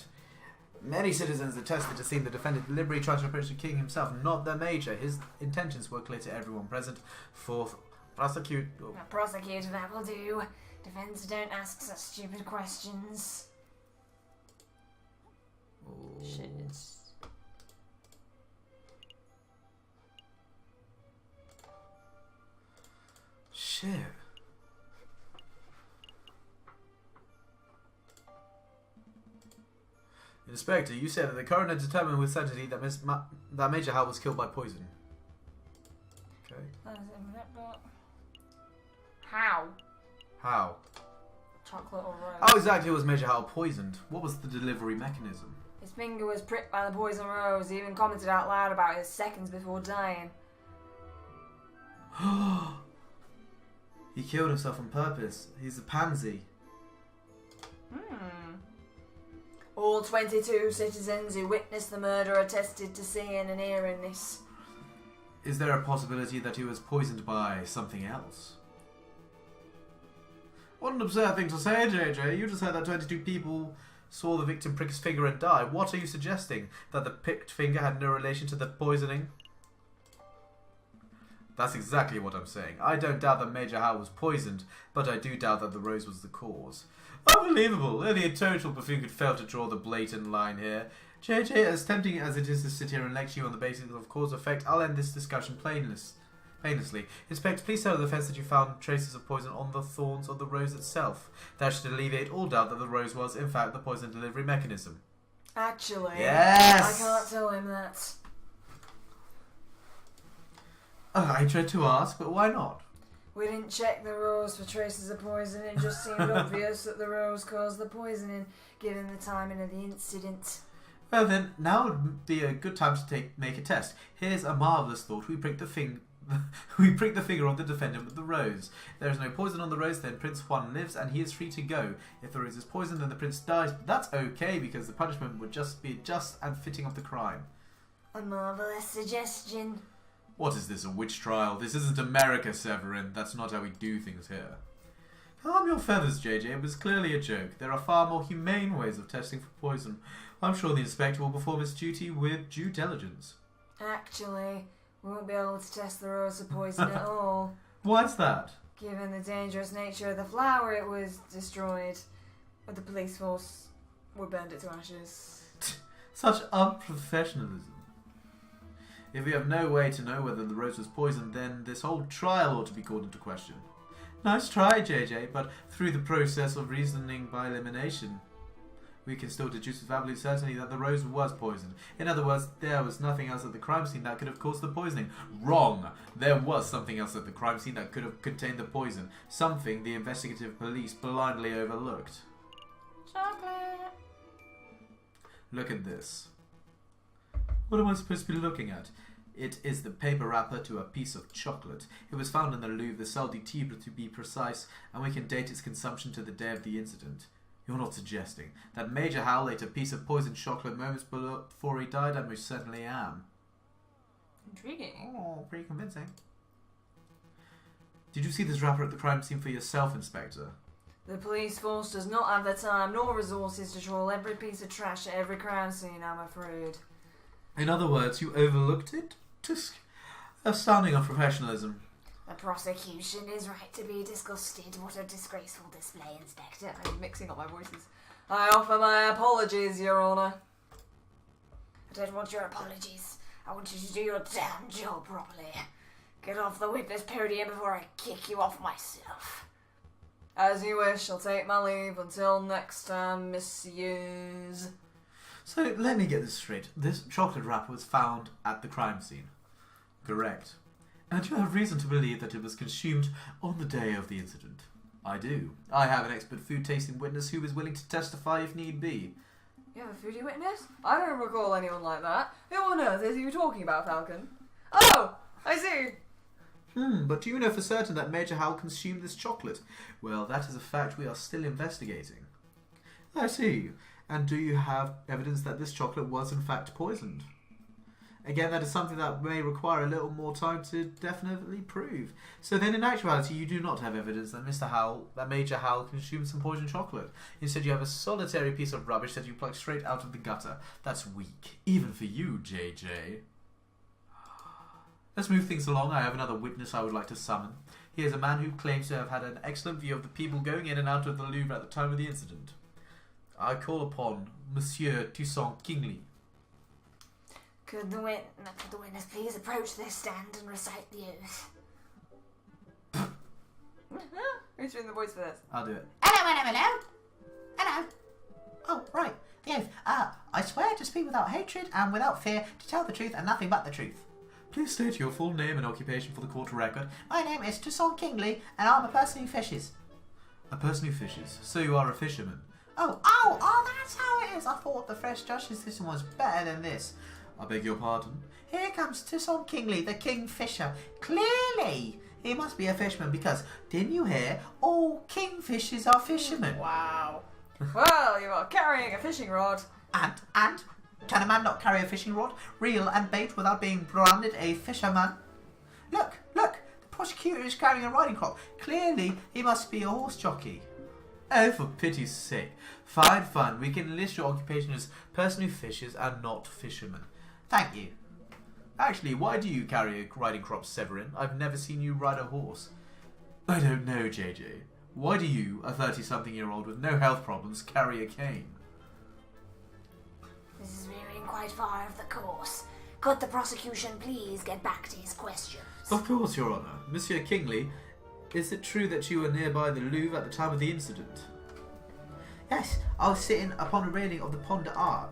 Speaker 1: many citizens attested to seeing the defendant deliberately try to approach the king himself, not the major. His intentions were clear to everyone present. Fourth, prosecute...
Speaker 4: Prosecute, that will do. Defendants don't ask such stupid questions. Shit.
Speaker 1: Shit. Inspector, you said that the coroner determined with certainty that that Major Howell was killed by poison. Okay.
Speaker 4: How?
Speaker 1: How?
Speaker 4: Chocolate or rose?
Speaker 1: How exactly was Major Howell poisoned? What was the delivery mechanism?
Speaker 4: His finger was pricked by the poison rose. He even commented out loud about it seconds before dying.
Speaker 1: He killed himself on purpose. He's a pansy.
Speaker 4: All 22 citizens who witnessed the murder attested to seeing and hearing this.
Speaker 1: Is there a possibility that he was poisoned by something else? What an absurd thing to say, JJ. You just heard that 22 people saw the victim prick his finger and die. What are you suggesting? That the pricked finger had no relation to the poisoning? That's exactly what I'm saying. I don't doubt that Major Howell was poisoned, but I do doubt that the rose was the cause. Unbelievable! Only a total buffoon could fail to draw the blatant line here. JJ, as tempting as it is to sit here and lecture you on the basis of cause-effect, I'll end this discussion painlessly. Inspector, please tell the defense that you found traces of poison on the thorns of the rose itself. That should alleviate all doubt that the rose was, in fact, the poison delivery mechanism.
Speaker 4: Actually,
Speaker 1: yes!
Speaker 4: I can't tell him that.
Speaker 1: I tried to ask, but why not?
Speaker 4: We didn't check the rose for traces of poison. It just seemed obvious that the rose caused the poisoning, given the timing of the incident.
Speaker 1: Well then, now would be a good time to make a test. Here's a marvellous thought. We prick the finger on the defendant with the rose. There is no poison on the rose, then Prince Juan lives and he is free to go. If the rose is poisoned, then the prince dies, but that's okay because the punishment would just be just and fitting of the crime.
Speaker 4: A marvellous suggestion.
Speaker 1: What is this, a witch trial? This isn't America, Severin. That's not how we do things here. Calm your feathers, JJ. It was clearly a joke. There are far more humane ways of testing for poison. I'm sure the inspector will perform his duty with due diligence.
Speaker 4: Actually, we won't be able to test the rose for poison at all.
Speaker 1: Why's that?
Speaker 4: Given the dangerous nature of the flower, it was destroyed. But the police force would burn it to ashes.
Speaker 1: Such unprofessionalism. If we have no way to know whether the rose was poisoned, then this whole trial ought to be called into question. Nice try, JJ, but through the process of reasoning by elimination, we can still deduce with absolute certainty that the rose was poisoned. In other words, there was nothing else at the crime scene that could have caused the poisoning. Wrong! There was something else at the crime scene that could have contained the poison. Something the investigative police blindly overlooked.
Speaker 4: Chocolate!
Speaker 1: Look at this. What am I supposed to be looking at? It is the paper wrapper to a piece of chocolate. It was found in the Louvre, the Salle du Tibre to be precise, and we can date its consumption to the day of the incident. You're not suggesting that Major Howell ate a piece of poisoned chocolate moments before he died? I most certainly am.
Speaker 4: Intriguing.
Speaker 1: Oh, pretty convincing. Did you see this wrapper at the crime scene for yourself, Inspector?
Speaker 4: The police force does not have the time nor resources to trawl every piece of trash at every crime scene, I'm afraid.
Speaker 1: In other words, you overlooked it? Tisk. Astounding of professionalism.
Speaker 8: The prosecution is right to be disgusted. What a disgraceful display, Inspector.
Speaker 4: I'm mixing up my voices. I offer my apologies, Your Honour.
Speaker 8: I don't want your apologies. I want you to do your damn job properly. Get off the witness podium before I kick you off myself.
Speaker 4: As you wish, I'll take my leave until next time, messieurs.
Speaker 1: So, let me get this straight. This chocolate wrapper was found at the crime scene. Correct. And you have reason to believe that it was consumed on the day of the incident. I do. I have an expert food tasting witness who is willing to testify if need be.
Speaker 4: You have a foodie witness? I don't recall anyone like that. Who on earth is you talking about, Falcon? Oh! I see!
Speaker 1: But do you know for certain that Major Howell consumed this chocolate? Well, that is a fact we are still investigating. I see. And do you have evidence that this chocolate was in fact poisoned? Again, that is something that may require a little more time to definitely prove. So then in actuality, you do not have evidence that Major Howell consumed some poisoned chocolate. Instead, you have a solitary piece of rubbish that you plucked straight out of the gutter. That's weak. Even for you, JJ. Let's move things along. I have another witness I would like to summon. He is a man who claims to have had an excellent view of the people going in and out of the Louvre at the time of the incident. I call upon Monsieur Toussaint Kingley.
Speaker 8: Could the witness please approach this stand and recite the oath?
Speaker 4: Who's doing the voice for this?
Speaker 1: I'll do it.
Speaker 9: Hello. Oh, right. The oath. I swear to speak without hatred and without fear, to tell the truth and nothing but the truth.
Speaker 1: Please state your full name and occupation for the court record.
Speaker 9: My name is Toussaint Kingley, and I'm a person who fishes.
Speaker 1: A person who fishes. So you are a fisherman.
Speaker 9: Oh, that's how it is. I thought the fresh justice system was better than this.
Speaker 1: I beg your pardon?
Speaker 9: Here comes Toussaint Kingley, the kingfisher. Clearly, he must be a fisherman because, didn't you hear? All kingfishers are fishermen.
Speaker 4: Wow. Well, you are carrying a fishing rod.
Speaker 9: And, can a man not carry a fishing rod, reel and bait without being branded a fisherman? Look, the prosecutor is carrying a riding crop. Clearly, he must be a horse jockey.
Speaker 1: Oh, for pity's sake. Fine. We can list your occupation as person who fishes and not fisherman.
Speaker 9: Thank you.
Speaker 1: Actually, why do you carry a riding crop, Severin? I've never seen you ride a horse. I don't know, JJ. Why do you, a 30-something-year-old with no health problems, carry a cane?
Speaker 8: This is veering quite far off the course. Could the prosecution please get back to his questions?
Speaker 1: Of course, Your Honour. Monsieur Kingley, is it true that you were nearby the Louvre at the time of the incident?
Speaker 9: Yes, I was sitting upon a railing of the Pont d'Art.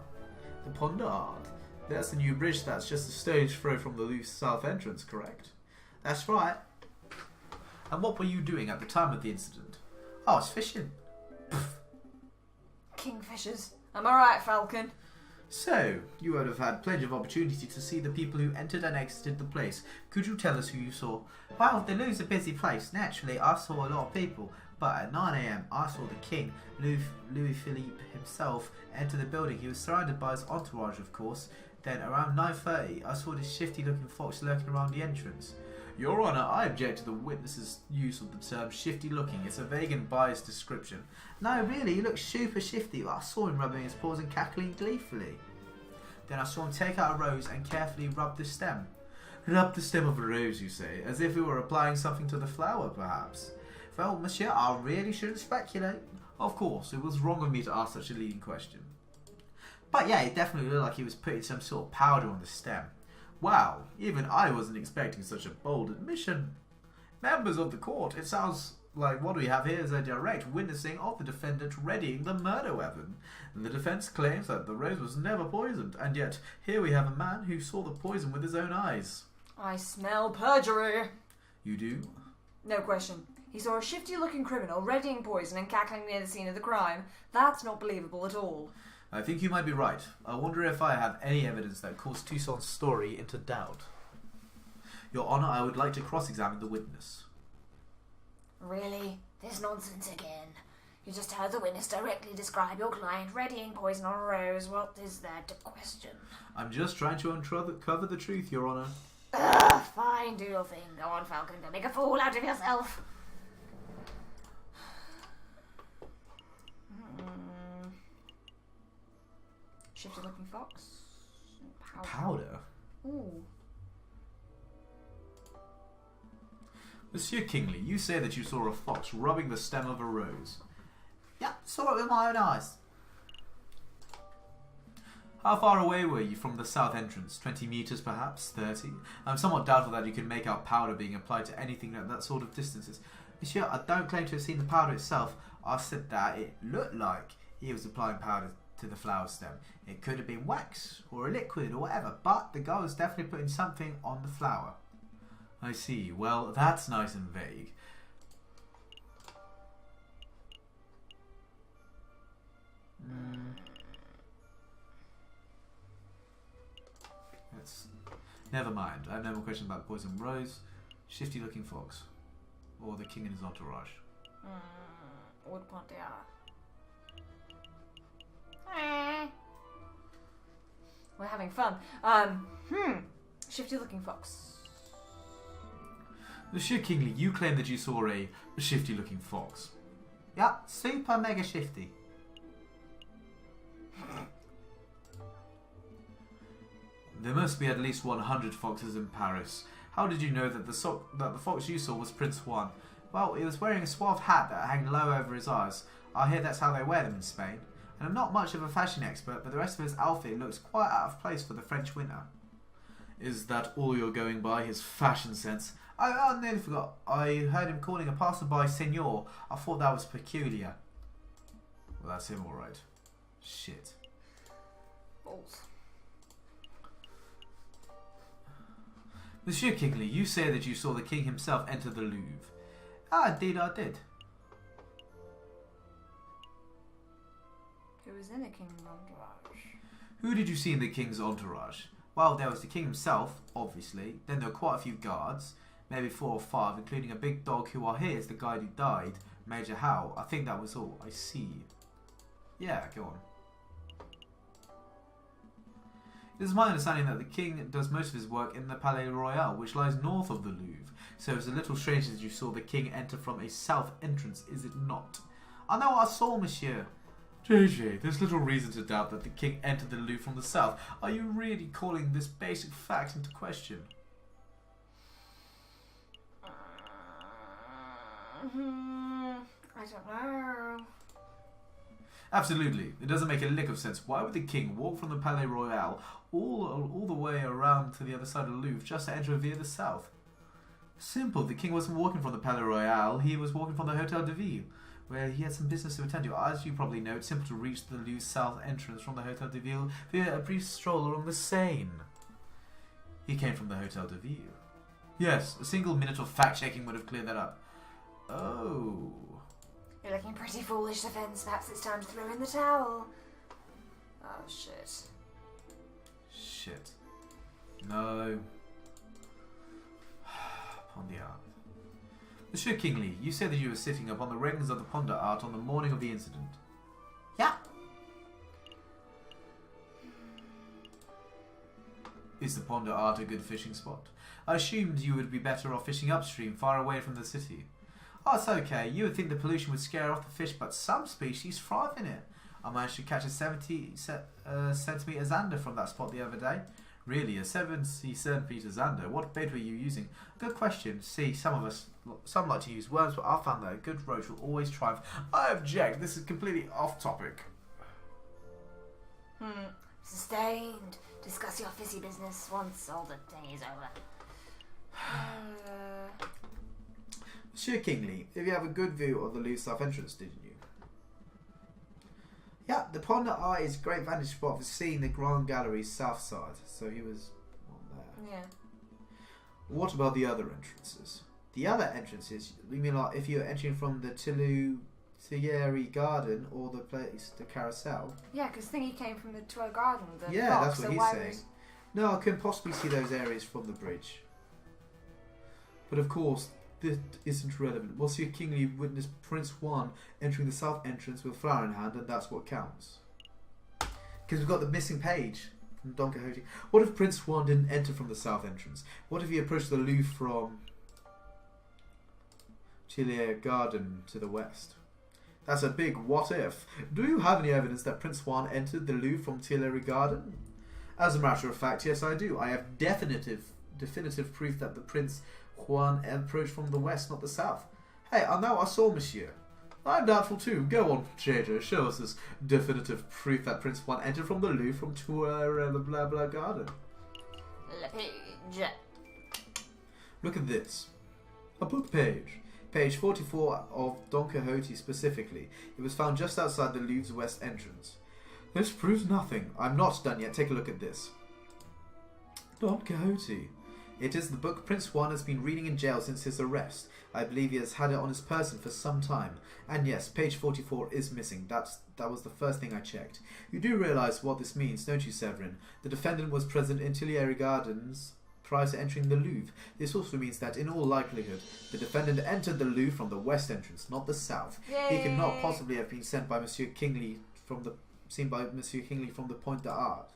Speaker 1: The Pont d'Art? That's the new bridge that's just a stone's throw from the Louvre's south entrance, correct?
Speaker 9: That's right.
Speaker 1: And what were you doing at the time of the incident?
Speaker 9: I was fishing.
Speaker 4: Kingfishers. Am I right, Falcon?
Speaker 1: So, you would have had plenty of opportunity to see the people who entered and exited the place. Could you tell us who you saw?
Speaker 9: Well, the Louvre's a busy place. Naturally, I saw a lot of people. But at 9 a.m, I saw the king, Louis Philippe himself, enter the building. He was surrounded by his entourage, of course. Then, around 9:30, I saw this shifty-looking fox lurking around the entrance.
Speaker 1: Your Honour, I object to the witness's use of the term shifty-looking. It's a vague and biased description.
Speaker 9: No, really, he looked super shifty. I saw him rubbing his paws and cackling gleefully. Then I saw him take out a rose and carefully rub the stem.
Speaker 1: Rub the stem of a rose, you say, as if he were applying something to the flower, perhaps?
Speaker 9: Well, monsieur, I really shouldn't speculate.
Speaker 1: Of course, it was wrong of me to ask such a leading question.
Speaker 9: But yeah, it definitely looked like he was putting some sort of powder on the stem.
Speaker 1: Wow, even I wasn't expecting such a bold admission. Members of the court, it sounds like what we have here is a direct witnessing of the defendant readying the murder weapon. And the defence claims that the rose was never poisoned, and yet here we have a man who saw the poison with his own eyes.
Speaker 4: I smell perjury.
Speaker 1: You do?
Speaker 4: No question. He saw a shifty-looking criminal readying poison and cackling near the scene of the crime. That's not believable at all.
Speaker 1: I think you might be right. I wonder if I have any evidence that calls Toussaint's story into doubt. Your Honour, I would like to cross-examine the witness.
Speaker 8: Really? This nonsense again. You just heard the witness directly describe your client readying poison on a rose. What is there to question?
Speaker 1: I'm just trying to uncover the truth, Your Honour.
Speaker 8: Ugh, fine, do your thing. Go on, Falcon, go make a fool out of yourself.
Speaker 4: Shifty looking fox.
Speaker 1: Powder?
Speaker 4: Ooh.
Speaker 1: Monsieur Kingley, you say that you saw a fox rubbing the stem of a rose.
Speaker 9: Yeah, saw it with my own eyes.
Speaker 1: How far away were you from the south entrance? 20 metres perhaps? 30? I'm somewhat doubtful that you can make out powder being applied to anything at that sort of distances.
Speaker 9: Monsieur, I don't claim to have seen the powder itself. I said that it looked like he was applying powder to the flower stem. It could have been wax or a liquid or whatever, but the guy was definitely putting something on the flower.
Speaker 1: I see. Well, that's nice and vague. Never mind. I have no more questions about the poison rose, shifty looking fox, or the king and his entourage.
Speaker 4: Would point We're having fun. Shifty looking fox.
Speaker 1: Monsieur Kingley, you claim that you saw a shifty looking fox.
Speaker 9: Yeah, super mega shifty.
Speaker 1: There must be at least 100 foxes in Paris. How did you know that the fox you saw was Prince Juan?
Speaker 9: Well, he was wearing a suave hat that hung low over his eyes. I hear that's how they wear them in Spain. And I'm not much of a fashion expert, but the rest of his outfit looks quite out of place for the French winter.
Speaker 1: Is that all you're going by, his fashion sense?
Speaker 9: I nearly forgot. I heard him calling a passerby senor. I thought that was peculiar.
Speaker 1: Well, that's him alright. Shit.
Speaker 4: Balls.
Speaker 1: Monsieur Kingley, you say that you saw the king himself enter the Louvre.
Speaker 9: Ah, indeed I did.
Speaker 4: Who was in the king's entourage?
Speaker 1: Who did you see in the king's entourage?
Speaker 9: Well, there was the king himself, obviously. Then there were quite a few guards. Maybe 4 or 5, including a big dog who I hear is the guy who died, Major Howe. I think that was all.
Speaker 1: I see. Yeah, go on. It is my understanding that the king does most of his work in the Palais Royal, which lies north of the Louvre. So it's a little strange that you saw the king enter from a south entrance, is it not?
Speaker 9: I know what I saw, monsieur.
Speaker 1: JJ, there's little reason to doubt that the king entered the Louvre from the south. Are you really calling this basic fact into question?
Speaker 4: I don't know.
Speaker 1: Absolutely. It doesn't make a lick of sense. Why would the king walk from the Palais Royal all the way around to the other side of the Louvre just to enter via the south? Simple. The king wasn't walking from the Palais Royal. He was walking from the Hotel de Ville, where he had some business to attend to. As you probably know, it's simple to reach the Louvre's south entrance from the Hotel de Ville via a brief stroll along the Seine. He came from the Hotel de Ville. Yes, a single minute of fact-checking would have cleared that up. Oh.
Speaker 8: You're looking pretty foolish, Defence. Perhaps it's time to throw in the towel.
Speaker 4: Oh, shit.
Speaker 1: Shit. No. Pondiard. Monsieur Kingley, you said that you were sitting upon the railings of the Ponder Art on the morning of the incident.
Speaker 9: Yeah.
Speaker 1: Is the Ponder Art a good fishing spot? I assumed you would be better off fishing upstream, far away from the city.
Speaker 9: Oh, it's okay. You would think the pollution would scare off the fish, but some species thrive in it. I managed to catch a 70 centimetre zander from that spot the other day.
Speaker 1: Really, a 70 centimetre zander? What bait were you using?
Speaker 9: Good question. See, some like to use worms, but I found that a good roach will always triumph.
Speaker 1: I object. This is completely off topic.
Speaker 8: Sustained. Discuss your fizzy business once all the day is over.
Speaker 9: Monsieur Kingley, if you have a good view of the Louvre south entrance, didn't you? Yeah, the Ponder Eye is a great vantage spot for seeing the Grand Gallery's south side. So he was on there.
Speaker 4: Yeah.
Speaker 1: What about the other entrances?
Speaker 9: The other entrances, you mean like if you're entering from the Aviary garden or the place, the carousel?
Speaker 4: Yeah, because Thingy came from the Tour Garden. The
Speaker 9: Yeah,
Speaker 4: box,
Speaker 9: that's what
Speaker 4: so
Speaker 9: he's
Speaker 4: why
Speaker 9: saying.
Speaker 4: was-
Speaker 9: No, I couldn't possibly see those areas from the bridge.
Speaker 6: But of course, this isn't relevant. Monsieur Kingsley witnessed Prince Juan entering the south entrance with a flower in hand, and that's what counts. Because we've got the missing page from Don Quixote. What if Prince Juan didn't enter from the south entrance? What if he approached the Louvre from Tuileries Garden to the west? That's a big what if. Do you have any evidence that Prince Juan entered the Louvre from Tuileries Garden? As a matter of fact, yes I do. I have definitive proof that the Prince Juan approached from the west, not the south. Hey, now I saw monsieur. I'm doubtful too. Go on, JJ, show us this definitive proof that Prince Juan entered from the Louvre from Tuileries blah blah garden.
Speaker 8: Le page.
Speaker 6: Look at this. A book page. Page 44 of Don Quixote specifically. It was found just outside the Louvre's west entrance. This proves nothing. I'm not done yet. Take a look at this. Don Quixote. It is the book Prince Juan has been reading in jail since his arrest. I believe he has had it on his person for some time. And yes, page 44 is missing. That was the first thing I checked. You do realise what this means, don't you, Severin? The defendant was present in Tuileries Gardens prior to entering the Louvre. This also means that, in all likelihood, the defendant entered the Louvre from the west entrance, not the south.
Speaker 4: Yay.
Speaker 6: He could not possibly have been seen by Monsieur Kingsley from the Point d'Art.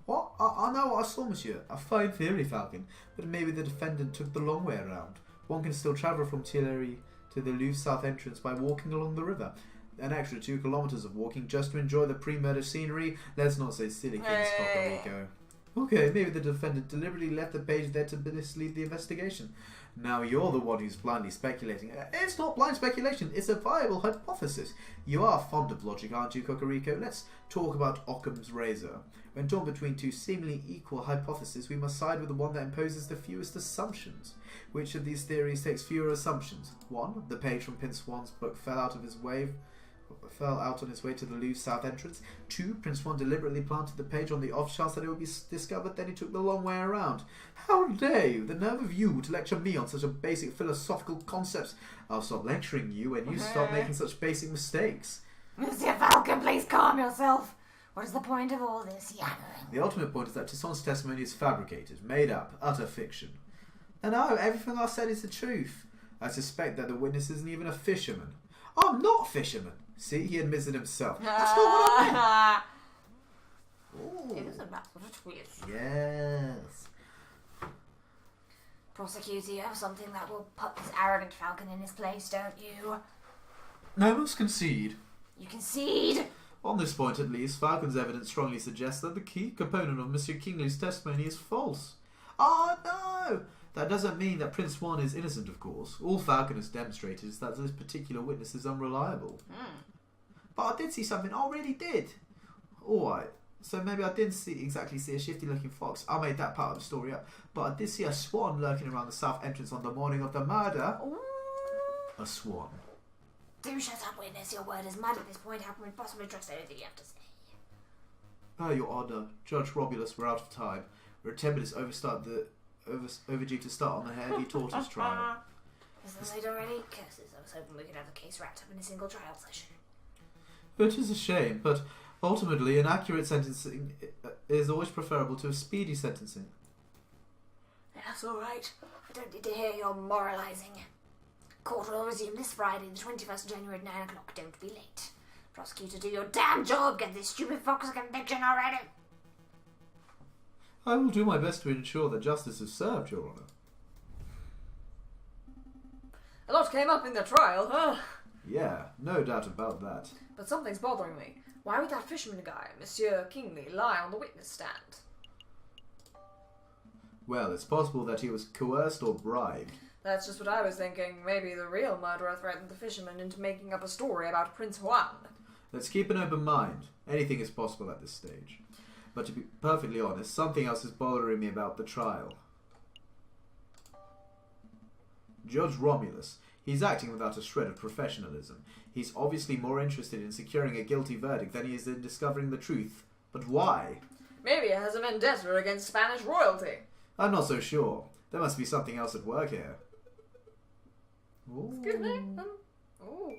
Speaker 6: What? I know what I saw, monsieur. A fine theory, Falcon. But maybe the defendant took the long way around. One can still travel from Tuileries to the Louvre south entrance by walking along the river. An extra 2 kilometers of walking just to enjoy the pre-murder scenery. Let's not say silly things, Cocorico. Okay, maybe the defendant deliberately left the page there to mislead the investigation. Now you're the one who's blindly speculating. It's not blind speculation, it's a viable hypothesis. You are fond of logic, aren't you, Cocorico? Let's talk about Occam's razor. When torn between 2 seemingly equal hypotheses, we must side with the one that imposes the fewest assumptions. Which of these theories takes fewer assumptions? 1. The page from Prince Juan's book fell out on his way to the Louvre south entrance. 2. Prince Juan deliberately planted the page on the off chance that it would be discovered, then he took the long way around. How dare you! The nerve of you to lecture me on such a basic philosophical concepts. I'll stop lecturing you when you stop making such basic mistakes.
Speaker 8: Monsieur Falcon, please calm yourself. What is the point of all this yammering?
Speaker 6: The ultimate point is that Tisson's testimony is fabricated, made up, utter fiction. No, everything I said is the truth. I suspect that the witness isn't even a fisherman. I'm not a fisherman. See, he admits it himself. That's not what I meant.
Speaker 8: Isn't that what a twist?
Speaker 6: Yes.
Speaker 8: Prosecutor, you have something that will put this arrogant Falcon in his place, don't you?
Speaker 6: I must concede.
Speaker 8: You concede?
Speaker 6: On this point at least, Falcon's evidence strongly suggests that the key component of Monsieur Kingsley's testimony is false. Oh no! That doesn't mean that Prince Juan is innocent, of course. All Falcon has demonstrated is that this particular witness is unreliable. But I did see something. I really did. Alright, so maybe I didn't exactly see a shifty-looking fox. I made that part of the story up. But I did see a swan lurking around the south entrance on the morning of the murder.
Speaker 8: Ooh.
Speaker 6: A swan.
Speaker 8: Do shut up, witness. Your word is mad at this point. How can we possibly trust anything you have to say?
Speaker 6: Your Honour, Judge Romulus, we're out of time. We're 10 minutes overdue to start on the heavy tortoise trial.
Speaker 8: Isn't it already? Curses. I was hoping we could have the case wrapped up in a single trial session.
Speaker 6: It is a shame, but ultimately an accurate sentencing is always preferable to a speedy sentencing.
Speaker 8: That's alright. I don't need to hear your moralising. Court will resume this Friday, the 21st of January at 9 o'clock. Don't be late. Prosecutor, do your damn job. Get this stupid fox a conviction already.
Speaker 6: I will do my best to ensure that justice is served, Your Honour.
Speaker 4: A lot came up in the trial, huh?
Speaker 6: Yeah, no doubt about that.
Speaker 4: But something's bothering me. Why would that fisherman guy, Monsieur Kingsley, lie on the witness stand?
Speaker 6: Well, it's possible that he was coerced or bribed.
Speaker 4: That's just what I was thinking. Maybe the real murderer threatened the fisherman into making up a story about Prince Juan.
Speaker 6: Let's keep an open mind. Anything is possible at this stage. But to be perfectly honest, something else is bothering me about the trial. Judge Romulus. He's acting without a shred of professionalism. He's obviously more interested in securing a guilty verdict than he is in discovering the truth. But why?
Speaker 4: Maybe he has a vendetta against Spanish royalty.
Speaker 6: I'm not so sure. There must be something else at work here.
Speaker 4: Excuse me? Ooh.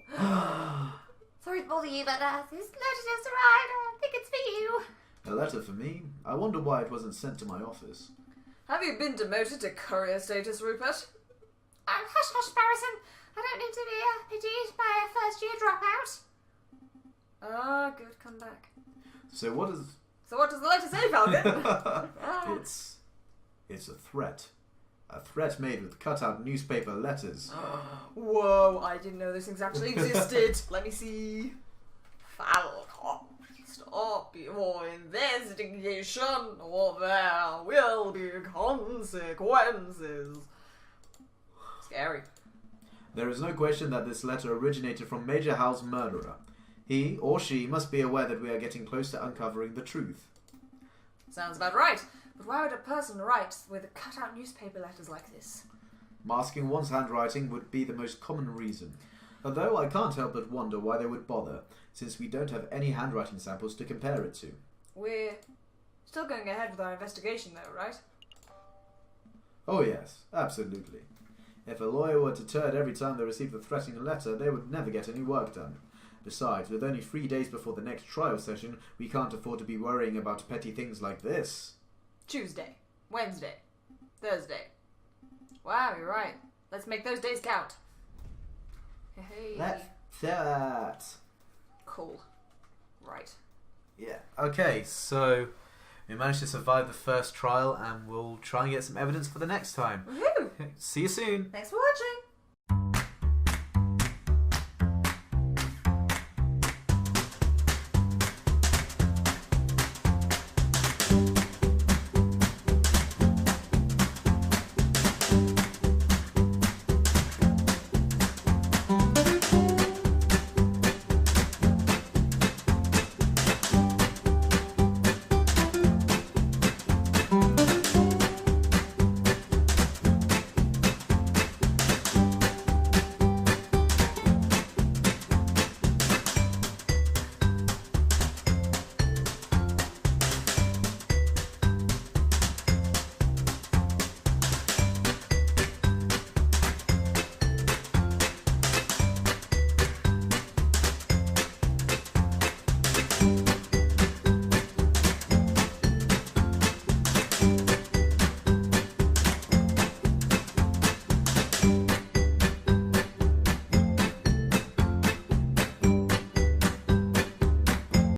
Speaker 8: Sorry to bother you, but this letter just arrived. I think it's for you.
Speaker 6: A letter for me? I wonder why it wasn't sent to my office.
Speaker 4: Have you been demoted to courier status, Rupert?
Speaker 8: Hush, hush, Barrison. I don't need to be pitied by a first-year dropout.
Speaker 4: Ah, good, come back.
Speaker 1: So what is...
Speaker 4: So what does the letter say, Falcon?
Speaker 1: It's a threat. A threat made with cut-out newspaper letters.
Speaker 4: Whoa, I didn't know those things actually existed. Let me see. Falcon, stop your investigation or there will be consequences. Scary.
Speaker 1: There is no question that this letter originated from Major Hal's murderer. He or she must be aware that we are getting close to uncovering the truth.
Speaker 4: Sounds about right. But why would a person write with cut-out newspaper letters like this?
Speaker 1: Masking one's handwriting would be the most common reason. Although I can't help but wonder why they would bother, since we don't have any handwriting samples to compare it to.
Speaker 4: We're still going ahead with our investigation though, right?
Speaker 1: Oh yes, absolutely. If a lawyer were deterred every time they received a threatening letter, they would never get any work done. Besides, with only 3 days before the next trial session, we can't afford to be worrying about petty things like this.
Speaker 4: Tuesday, Wednesday, Thursday. Wow, you're right. Let's make those days count. Hey.
Speaker 9: Let's do it.
Speaker 4: Cool. Right.
Speaker 9: Yeah.
Speaker 6: Okay, so we managed to survive the first trial, and we'll try and get some evidence for the next time.
Speaker 4: Woohoo!
Speaker 6: See you soon.
Speaker 4: Thanks for watching.